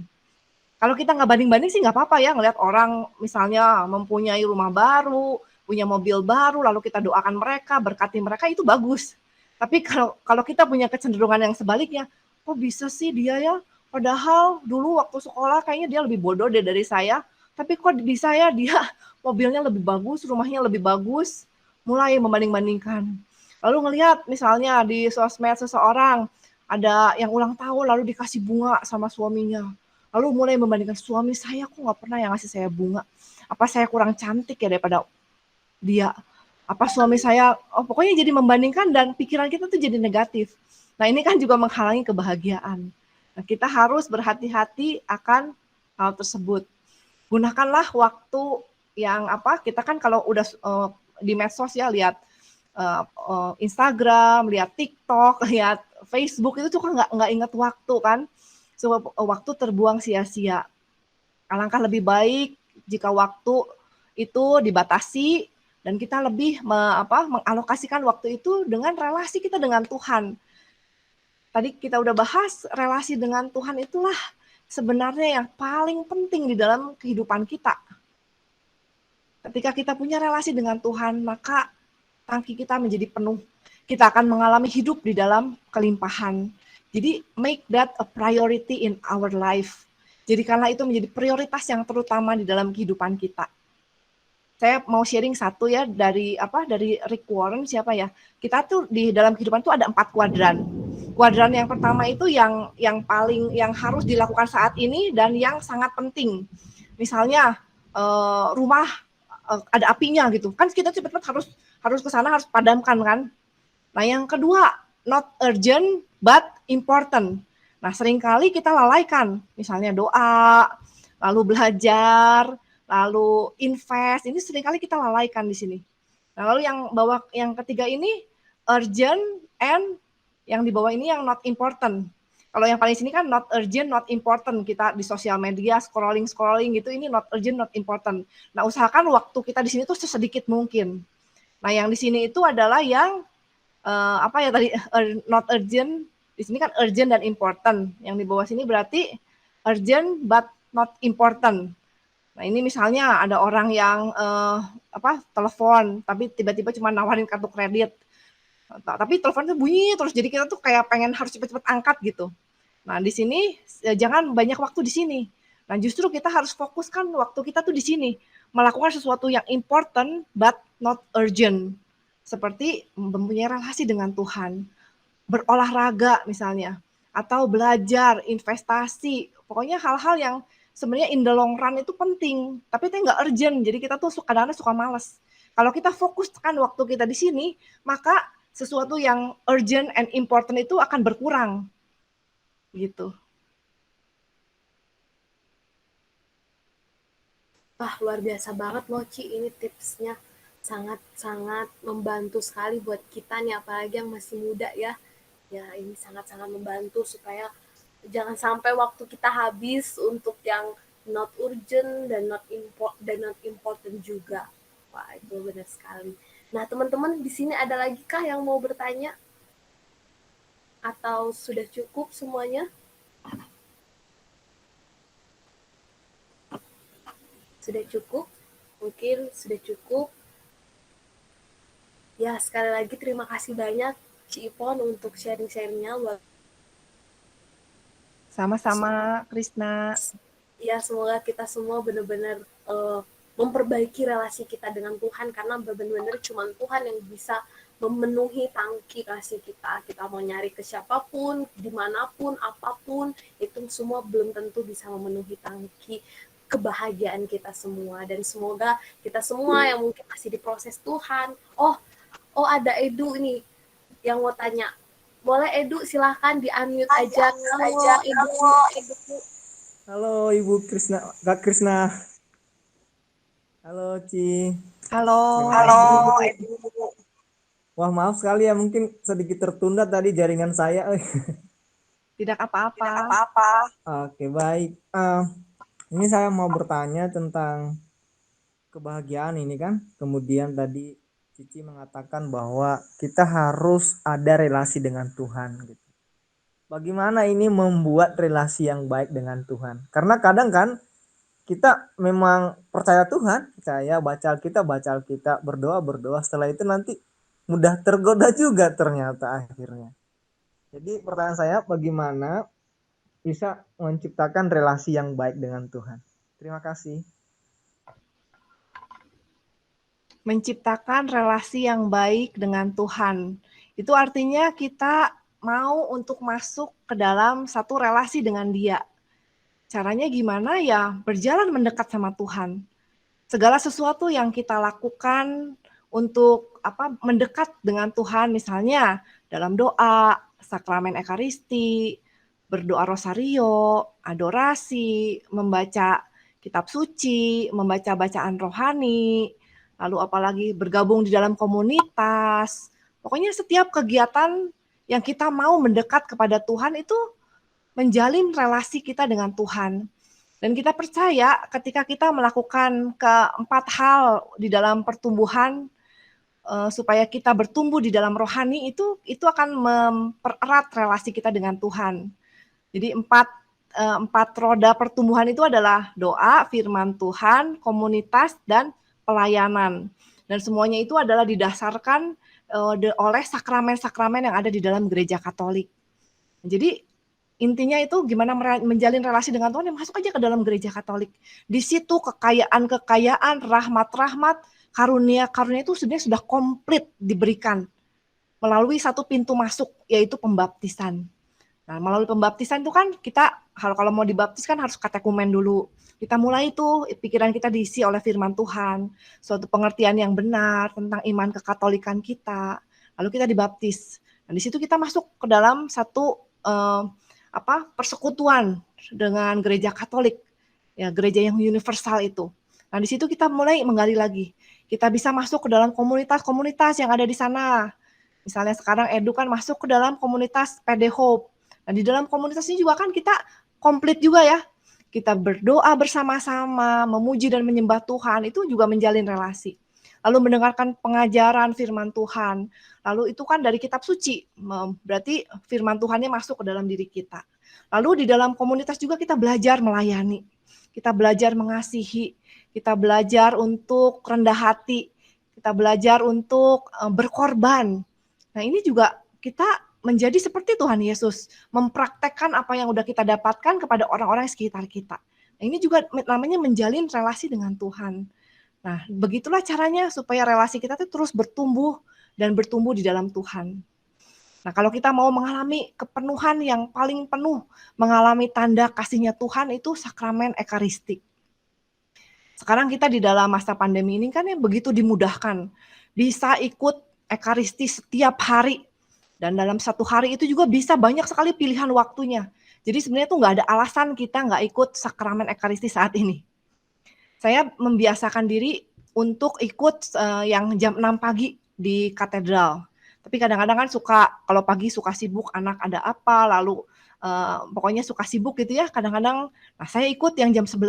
Kalau kita nggak banding-banding sih nggak apa-apa ya, ngelihat orang misalnya mempunyai rumah baru, punya mobil baru, lalu kita doakan mereka, berkati mereka, itu bagus. Tapi kalau kita punya kecenderungan yang sebaliknya, kok bisa sih dia ya, padahal dulu waktu sekolah kayaknya dia lebih bodoh dari saya, tapi kok bisa ya dia mobilnya lebih bagus, rumahnya lebih bagus, mulai membanding-bandingkan. Lalu ngelihat misalnya di sosmed seseorang, ada yang ulang tahun lalu dikasih bunga sama suaminya. Lalu mulai membandingkan, suami saya kok nggak pernah yang ngasih saya bunga. Apa saya kurang cantik ya daripada dia? Apa suami saya, pokoknya jadi membandingkan dan pikiran kita tuh jadi negatif. Nah, ini kan juga menghalangi kebahagiaan. Nah, kita harus berhati-hati akan hal tersebut. Gunakanlah waktu yang kita kan kalau udah di medsos ya, lihat Instagram, lihat TikTok, lihat Facebook, itu tuh kan nggak ingat waktu kan. So, waktu terbuang sia-sia. Alangkah lebih baik jika waktu itu dibatasi dan kita lebih mengalokasikan waktu itu dengan relasi kita dengan Tuhan. Tadi kita udah bahas relasi dengan Tuhan itulah sebenarnya yang paling penting di dalam kehidupan kita. Ketika kita punya relasi dengan Tuhan, maka tangki kita menjadi penuh. Kita akan mengalami hidup di dalam kelimpahan. Jadi make that a priority in our life. Jadi karena itu menjadi prioritas yang terutama di dalam kehidupan kita. Saya mau sharing satu ya dari Rick Warren siapa ya. Kita tuh di dalam kehidupan tuh ada 4 kuadran. Kuadran yang pertama itu yang harus dilakukan saat ini dan yang sangat penting. Misalnya rumah ada apinya gitu. Kan kita cepat-cepat harus ke sana, harus padamkan kan. Nah, yang kedua, not urgent but important. Nah, seringkali kita lalaikan, misalnya doa, lalu belajar, lalu invest. Ini seringkali kita lalaikan di sini. Nah, lalu yang ketiga ini urgent and yang di bawah ini yang not important. Kalau yang paling sini kan not urgent, not important. Kita di sosial media scrolling gitu, ini not urgent, not important. Nah, usahakan waktu kita di sini tuh sesedikit mungkin. Nah, yang di sini itu adalah yang not urgent. Di sini kan urgent dan important. Yang di bawah sini berarti urgent but not important. Nah, ini misalnya ada orang yang telepon tapi tiba-tiba cuma nawarin kartu kredit. Tapi teleponnya bunyi terus, jadi kita tuh kayak pengen harus cepet-cepet angkat gitu. Nah, di sini jangan banyak waktu di sini. Nah, justru kita harus fokuskan waktu kita tuh di sini, melakukan sesuatu yang important but not urgent. Seperti mempunyai relasi dengan Tuhan, berolahraga misalnya, atau belajar, investasi, pokoknya hal-hal yang sebenarnya in the long run itu penting, tapi itu nggak urgent, jadi kita tuh kadang-kadang suka malas. Kalau kita fokuskan waktu kita di sini, maka sesuatu yang urgent and important itu akan berkurang. Gitu. Wah, luar biasa banget loh, Ci. Ini tipsnya sangat-sangat membantu sekali buat kita nih, apalagi yang masih muda ya. Ya, ini sangat-sangat membantu supaya jangan sampai waktu kita habis untuk yang not urgent dan not important juga. Wah, itu benar sekali. Nah, teman-teman, di sini ada lagi kah yang mau bertanya? Atau sudah cukup semuanya? Sudah cukup? Mungkin sudah cukup. Ya, sekali lagi terima kasih banyak Ci Ipon untuk sharing-sharingnya. Sama-sama, Krisna. Ya, semoga kita semua benar-benar memperbaiki relasi kita dengan Tuhan, karena benar-benar cuma Tuhan yang bisa memenuhi tangki relasi kita. Kita mau nyari ke siapapun, dimanapun, apapun, itu semua belum tentu bisa memenuhi tangki kebahagiaan kita semua. Dan semoga kita semua yang mungkin masih diproses Tuhan. Oh ada Edu nih yang mau tanya. Boleh Edu, silahkan di-unmute aja. Halo Edu. Halo Ibu Krisna, Kak Krisna. Halo Ci. Halo Edu. Wah, maaf sekali ya, mungkin sedikit tertunda tadi jaringan saya. Tidak apa-apa. Oke, baik. Ini saya mau bertanya tentang kebahagiaan ini kan. Kemudian tadi Cici mengatakan bahwa kita harus ada relasi dengan Tuhan gitu. Bagaimana ini membuat relasi yang baik dengan Tuhan? Karena kadang kan kita memang percaya Tuhan, percaya baca Alkitab, berdoa, setelah itu nanti mudah tergoda juga ternyata akhirnya. Jadi pertanyaan saya, bagaimana bisa menciptakan relasi yang baik dengan Tuhan? Terima kasih. Menciptakan relasi yang baik dengan Tuhan. Itu artinya kita mau untuk masuk ke dalam satu relasi dengan Dia. Caranya gimana ya? Berjalan mendekat sama Tuhan. Segala sesuatu yang kita lakukan untuk mendekat dengan Tuhan, misalnya dalam doa, sakramen Ekaristi, berdoa rosario, adorasi, membaca kitab suci, membaca bacaan rohani, lalu apalagi bergabung di dalam komunitas. Pokoknya setiap kegiatan yang kita mau mendekat kepada Tuhan itu menjalin relasi kita dengan Tuhan. Dan kita percaya ketika kita melakukan keempat hal di dalam pertumbuhan supaya kita bertumbuh di dalam rohani itu akan mempererat relasi kita dengan Tuhan. Jadi empat roda pertumbuhan itu adalah doa, firman Tuhan, komunitas, dan pelayanan. Dan semuanya itu adalah didasarkan oleh sakramen-sakramen yang ada di dalam gereja Katolik. Jadi intinya itu gimana menjalin relasi dengan Tuhan, ya masuk aja ke dalam gereja Katolik. Di situ kekayaan, rahmat-rahmat, karunia-karunia itu sebenarnya sudah komplit diberikan melalui satu pintu masuk, yaitu pembaptisan. Nah, melalui pembaptisan itu kan kita kalau mau dibaptis kan harus katekumen dulu. Kita mulai itu pikiran kita diisi oleh firman Tuhan, suatu pengertian yang benar tentang iman kekatolikan kita. Lalu kita dibaptis. Nah, di situ kita masuk ke dalam satu persekutuan dengan gereja Katolik, ya gereja yang universal itu. Nah, di situ kita mulai menggali lagi. Kita bisa masuk ke dalam komunitas-komunitas yang ada di sana. Misalnya sekarang Edu kan masuk ke dalam komunitas PD Hope. Nah, di dalam komunitas ini juga kan kita komplit juga ya. Kita berdoa bersama-sama, memuji dan menyembah Tuhan, itu juga menjalin relasi. Lalu mendengarkan pengajaran firman Tuhan. Lalu itu kan dari kitab suci, berarti firman Tuhannya masuk ke dalam diri kita. Lalu di dalam komunitas juga kita belajar melayani. Kita belajar mengasihi, kita belajar untuk rendah hati, kita belajar untuk berkorban. Nah, ini juga kita menjadi seperti Tuhan Yesus, mempraktekkan apa yang udah kita dapatkan kepada orang-orang sekitar kita. Nah, ini juga namanya menjalin relasi dengan Tuhan. Nah, begitulah caranya supaya relasi kita tuh terus bertumbuh dan bertumbuh di dalam Tuhan. Nah, kalau kita mau mengalami kepenuhan yang paling penuh, mengalami tanda kasihnya Tuhan, itu sakramen Ekaristik. Sekarang kita di dalam masa pandemi ini kan yang begitu dimudahkan. Bisa ikut Ekaristi setiap hari. Dan dalam satu hari itu juga bisa banyak sekali pilihan waktunya. Jadi sebenarnya tuh nggak ada alasan kita nggak ikut sakramen Ekaristi saat ini. Saya membiasakan diri untuk ikut yang jam 6 pagi di katedral. Tapi kadang-kadang kan kalau pagi suka sibuk, anak ada apa, lalu pokoknya suka sibuk gitu ya. Kadang-kadang, nah saya ikut yang jam 11.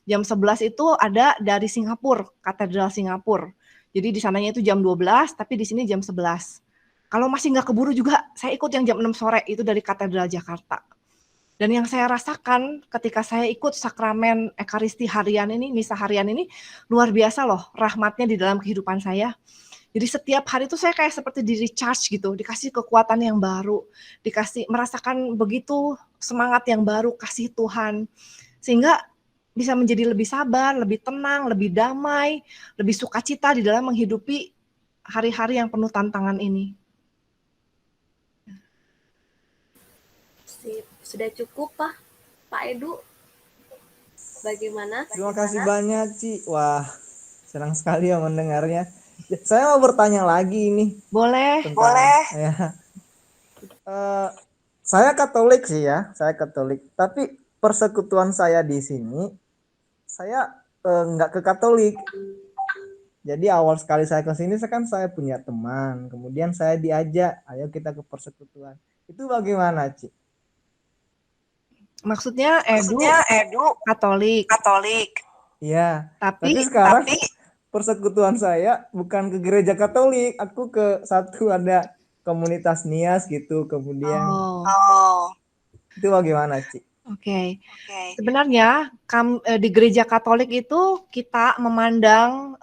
Jam 11 itu ada dari Singapura, katedral Singapura. Jadi di sananya itu jam 12, tapi di sini jam 11. Kalau masih nggak keburu juga, saya ikut yang jam 6 sore, itu dari katedral Jakarta. Dan yang saya rasakan ketika saya ikut sakramen Ekaristi harian ini, misa harian ini, luar biasa loh rahmatnya di dalam kehidupan saya. Jadi setiap hari itu saya kayak seperti di recharge gitu, dikasih kekuatan yang baru, merasakan begitu semangat yang baru, kasih Tuhan. Sehingga bisa menjadi lebih sabar, lebih tenang, lebih damai, lebih sukacita di dalam menghidupi hari-hari yang penuh tantangan ini. Sudah cukup, Pak Edu? Bagaimana? Terima kasih banyak, Ci. Wah, senang sekali ya mendengarnya. Saya mau bertanya lagi ini. Boleh. Ya. Saya Katolik sih ya, saya Katolik. Tapi persekutuan saya di sini, saya nggak ke Katolik. Jadi awal sekali saya ke sini, saya punya teman. Kemudian saya diajak, ayo kita ke persekutuan. Itu bagaimana, Ci? Maksudnya Edu Katolik. Iya. Tapi sekarang persekutuan saya bukan ke gereja Katolik, aku ke satu ada komunitas Nias gitu. Kemudian itu bagaimana, Ci? Oke. Sebenarnya di gereja Katolik itu kita memandang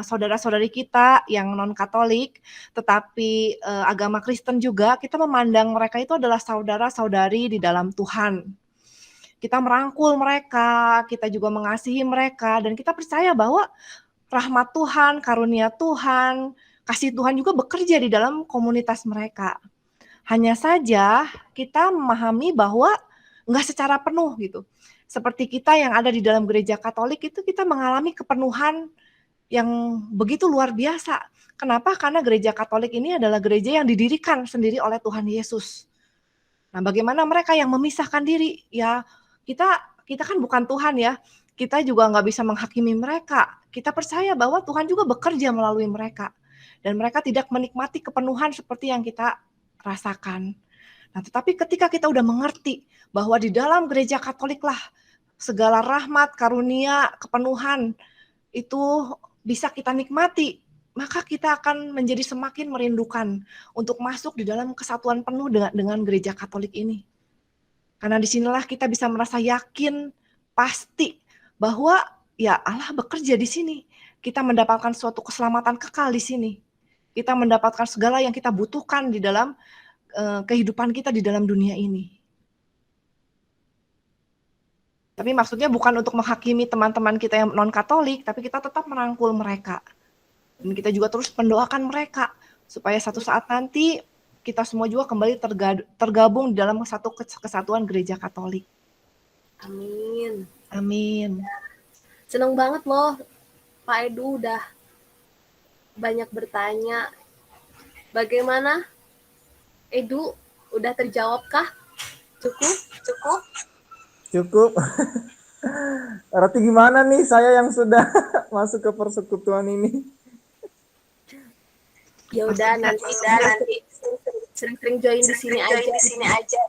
saudara-saudari kita yang non-Katolik, tetapi agama Kristen juga, kita memandang mereka itu adalah saudara-saudari di dalam Tuhan. Kita merangkul mereka, kita juga mengasihi mereka, dan kita percaya bahwa rahmat Tuhan, karunia Tuhan, kasih Tuhan juga bekerja di dalam komunitas mereka. Hanya saja kita memahami bahwa nggak secara penuh gitu. Seperti kita yang ada di dalam gereja Katolik itu kita mengalami kepenuhan yang begitu luar biasa. Kenapa? Karena gereja Katolik ini adalah gereja yang didirikan sendiri oleh Tuhan Yesus. Nah, bagaimana mereka yang memisahkan diri? Ya, kita kan bukan Tuhan ya. Kita juga nggak bisa menghakimi mereka. Kita percaya bahwa Tuhan juga bekerja melalui mereka. Dan mereka tidak menikmati kepenuhan seperti yang kita rasakan. Nah, tetapi ketika kita udah mengerti bahwa di dalam gereja Katolik lah segala rahmat, karunia, kepenuhan itu bisa kita nikmati maka kita akan menjadi semakin merindukan untuk masuk di dalam kesatuan penuh dengan gereja Katolik ini. Karena disinilah kita bisa merasa yakin, pasti, bahwa ya Allah bekerja di sini. Kita mendapatkan suatu keselamatan kekal di sini. Kita mendapatkan segala yang kita butuhkan di dalam kehidupan kita di dalam dunia ini. Tapi maksudnya bukan untuk menghakimi teman-teman kita yang non-Katolik, tapi kita tetap merangkul mereka. Dan kita juga terus mendoakan mereka, supaya satu saat nanti kita semua juga kembali tergabung di dalam satu kesatuan gereja Katolik. Amin. Amin. Senang banget loh, Pak Edu udah banyak bertanya. Bagaimana, Edu? Udah terjawabkah? Cukup? Cukup. Berarti gimana nih saya yang sudah masuk ke persekutuan ini? Ya udah nanti sering-sering join di sini aja.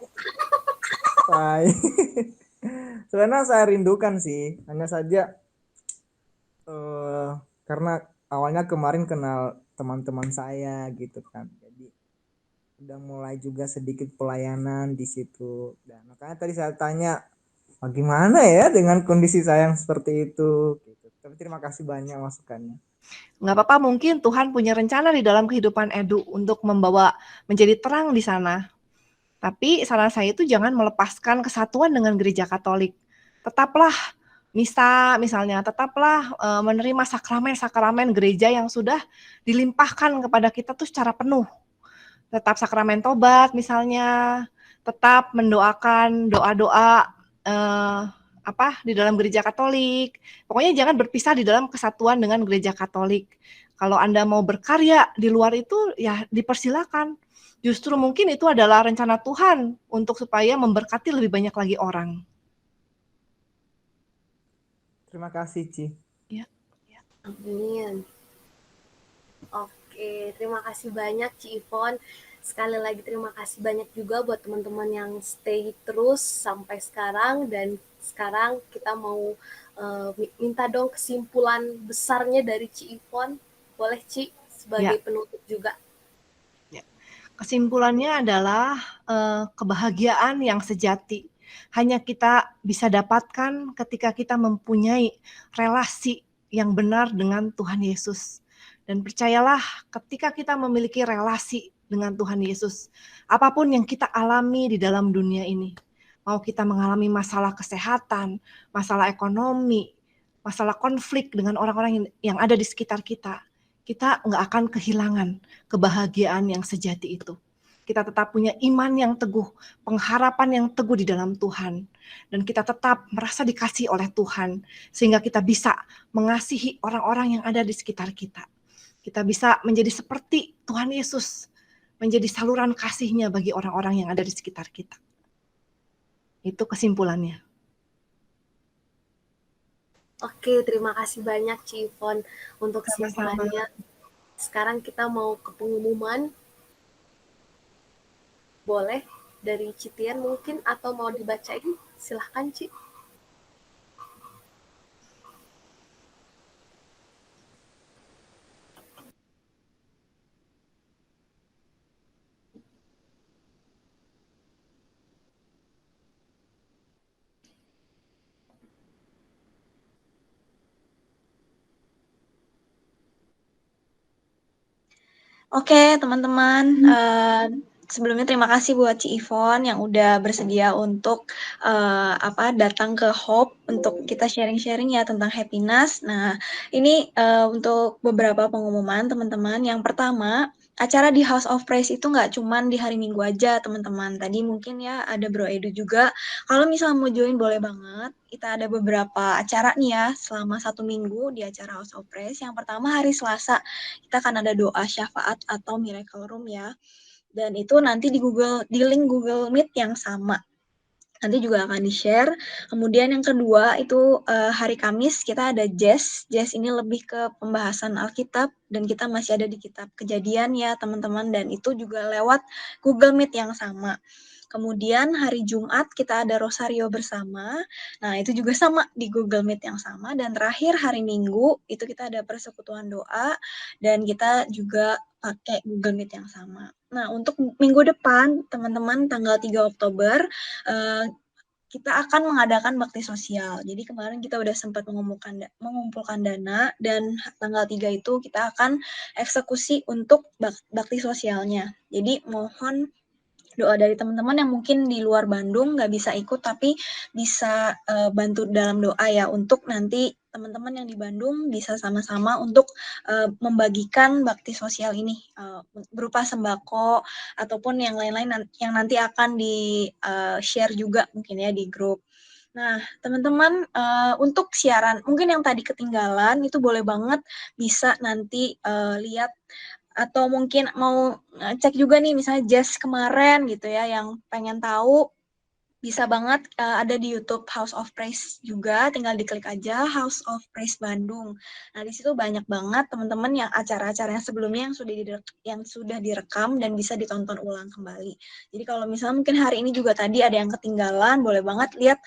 Baik. Sebenarnya saya rindukan sih, hanya saja karena awalnya kemarin kenal teman-teman saya gitu kan, jadi udah mulai juga sedikit pelayanan di situ. Dan makanya tadi saya tanya, bagaimana ya dengan kondisi saya yang seperti itu? Gitu. Tapi terima kasih banyak masukannya. Nggak apa-apa, mungkin Tuhan punya rencana di dalam kehidupan Edu untuk membawa menjadi terang di sana. Tapi saran saya itu jangan melepaskan kesatuan dengan gereja Katolik. Tetaplah misa misalnya, tetaplah menerima sakramen-sakramen gereja yang sudah dilimpahkan kepada kita tuh secara penuh. Tetap sakramen tobat misalnya, tetap mendoakan doa-doa di dalam gereja Katolik. Pokoknya jangan berpisah di dalam kesatuan dengan gereja Katolik. Kalau Anda mau berkarya di luar itu ya dipersilakan. Justru mungkin itu adalah rencana Tuhan untuk supaya memberkati lebih banyak lagi orang. Terima kasih, Ci. Ya. Amin. Oke, terima kasih banyak Ci Ivon. Sekali lagi terima kasih banyak juga buat teman-teman yang stay terus sampai sekarang. Dan sekarang kita mau minta dong kesimpulan besarnya dari Ci Ivon. Boleh Ci, sebagai penutup juga. Kesimpulannya adalah kebahagiaan yang sejati hanya kita bisa dapatkan ketika kita mempunyai relasi yang benar dengan Tuhan Yesus. Dan percayalah, ketika kita memiliki relasi dengan Tuhan Yesus, apapun yang kita alami di dalam dunia ini, mau kita mengalami masalah kesehatan, masalah ekonomi, masalah konflik dengan orang-orang yang ada di sekitar kita nggak akan kehilangan kebahagiaan yang sejati itu. Kita tetap punya iman yang teguh, pengharapan yang teguh di dalam Tuhan. Dan kita tetap merasa dikasihi oleh Tuhan, sehingga kita bisa mengasihi orang-orang yang ada di sekitar kita. Kita bisa menjadi seperti Tuhan Yesus, menjadi saluran kasih-Nya bagi orang-orang yang ada di sekitar kita. Itu kesimpulannya. Oke, terima kasih banyak Ci Ivon untuk kesimpulannya. Sekarang kita mau ke pengumuman. Boleh dari Citian mungkin atau mau dibacain? Silahkan Ci. Oke, teman-teman. Sebelumnya terima kasih buat Ci Ivon yang udah bersedia untuk datang ke Hope untuk kita sharing-sharing ya tentang happiness. Nah, ini untuk beberapa pengumuman teman-teman. Yang pertama, acara di House of Praise itu nggak cuman di hari Minggu aja teman-teman. Tadi mungkin ya ada Bro Edu juga. Kalau misalnya mau join boleh banget. Kita ada beberapa acara nih ya selama 1 minggu di acara House of Praise. Yang pertama hari Selasa kita akan ada doa syafaat atau miracle room ya. Dan itu nanti di link Google Meet yang sama. Nanti juga akan di-share. Kemudian yang kedua itu hari Kamis kita ada Jazz. Jazz ini lebih ke pembahasan Alkitab dan kita masih ada di kitab Kejadian ya teman-teman, dan itu juga lewat Google Meet yang sama. Kemudian hari Jumat kita ada rosario bersama. Nah, itu juga sama di Google Meet yang sama. Dan terakhir hari Minggu itu kita ada persekutuan doa dan kita juga pakai Google Meet yang sama. Nah, untuk minggu depan, teman-teman, tanggal 3 Oktober, kita akan mengadakan bakti sosial. Jadi kemarin kita udah sempat mengumpulkan dana, dan tanggal 3 itu kita akan eksekusi untuk bakti sosialnya. Jadi mohon doa dari teman-teman yang mungkin di luar Bandung nggak bisa ikut, tapi bisa bantu dalam doa ya, untuk nanti teman-teman yang di Bandung bisa sama-sama untuk membagikan bakti sosial ini berupa sembako ataupun yang lain-lain yang nanti akan di share juga mungkin ya di grup. Nah, teman-teman, untuk siaran mungkin yang tadi ketinggalan itu boleh banget bisa nanti lihat, atau mungkin mau cek juga nih misalnya Jazz kemarin gitu ya, yang pengen tahu, bisa banget ada di YouTube House of Praise juga, tinggal diklik aja House of Praise Bandung. Nah, di situ banyak banget teman-teman yang acara-acara yang sebelumnya yang sudah direkam dan bisa ditonton ulang kembali. Jadi kalau misalnya mungkin hari ini juga tadi ada yang ketinggalan, boleh banget lihat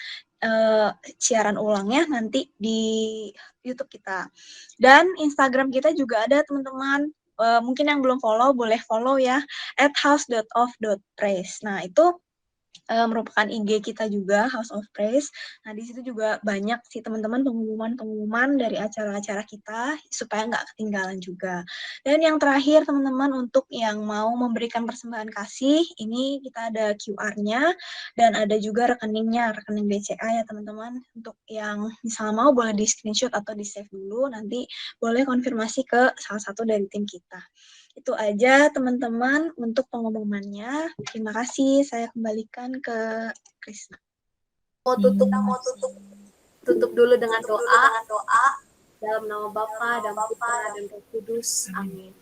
siaran ulangnya nanti di YouTube kita. Dan Instagram kita juga ada, teman-teman. Mungkin yang belum follow, boleh follow ya, @house.of.praise. Nah, itu merupakan IG kita juga, House of Praise. Nah, di situ juga banyak sih teman-teman pengumuman-pengumuman dari acara-acara kita, supaya nggak ketinggalan juga. Dan yang terakhir, teman-teman, untuk yang mau memberikan persembahan kasih, ini kita ada QR-nya, dan ada juga rekeningnya, rekening BCA ya teman-teman. Untuk yang misalnya mau, boleh di screenshot atau di save dulu, nanti boleh konfirmasi ke salah satu dari tim kita. Itu aja teman-teman untuk pengumumannya. Terima kasih. Saya kembalikan ke Krisna. Mau tutup dulu dengan doa. Dalam nama Bapa dan Putra dan Roh Kudus. Amin.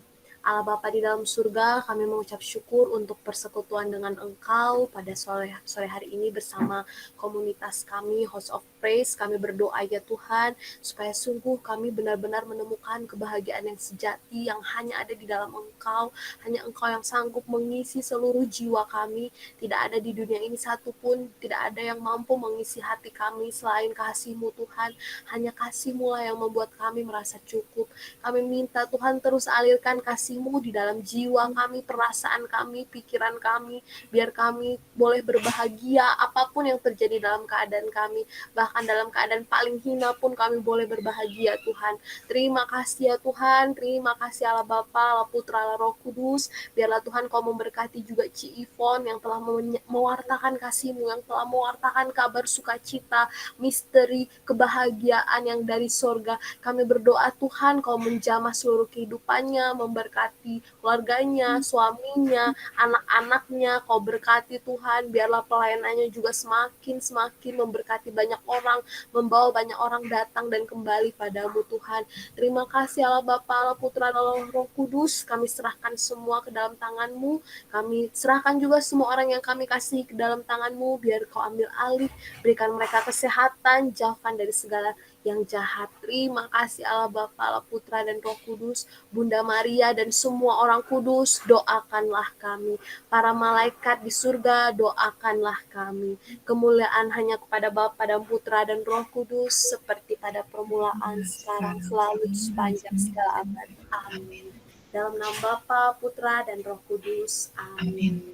Allah Bapa di dalam surga, kami mengucap syukur untuk persekutuan dengan Engkau pada sore hari ini bersama komunitas kami, House of Praise. Kami berdoa ya Tuhan, supaya sungguh kami benar-benar menemukan kebahagiaan yang sejati yang hanya ada di dalam Engkau. Hanya Engkau yang sanggup mengisi seluruh jiwa kami. Tidak ada di dunia ini satupun, tidak ada yang mampu mengisi hati kami selain kasih-Mu Tuhan. Hanya kasih-Mu lah yang membuat kami merasa cukup. Kami minta Tuhan terus alirkan kasih-Mu di dalam jiwa kami, perasaan kami, pikiran kami, biar kami boleh berbahagia apapun yang terjadi dalam keadaan kami, bahkan dalam keadaan paling hina pun kami boleh berbahagia Tuhan. Terima kasih ya Tuhan, terima kasih Allah Bapa, Allah Putra, Allah Roh Kudus. Biarlah Tuhan Kau memberkati juga Ci Ivon yang telah mewartakan kasih-Mu, yang telah mewartakan kabar sukacita, misteri, kebahagiaan yang dari sorga. Kami berdoa Tuhan Kau menjamah seluruh kehidupannya, memberkati keluarganya, suaminya, anak-anaknya. Kau berkati Tuhan, biarlah pelayanannya juga semakin memberkati banyak orang, membawa banyak orang datang dan kembali padamu Tuhan. Terima kasih Allah Bapa, Allah Putra, Allah Roh Kudus. Kami serahkan semua ke dalam tangan-Mu. Kami serahkan juga semua orang yang kami kasih ke dalam tangan-Mu, biar Kau ambil alih, berikan mereka kesehatan, jauhkan dari segala yang jahat. Terima kasih Allah Bapa, Allah Putra dan Roh Kudus. Bunda Maria dan semua orang kudus, doakanlah kami. Para malaikat di surga, doakanlah kami. Kemuliaan hanya kepada Bapa dan Putra dan Roh Kudus, seperti pada permulaan, sekarang, selalu, sepanjang segala abad. Amin. Dalam nama Bapa, Putra, dan Roh Kudus. Amin.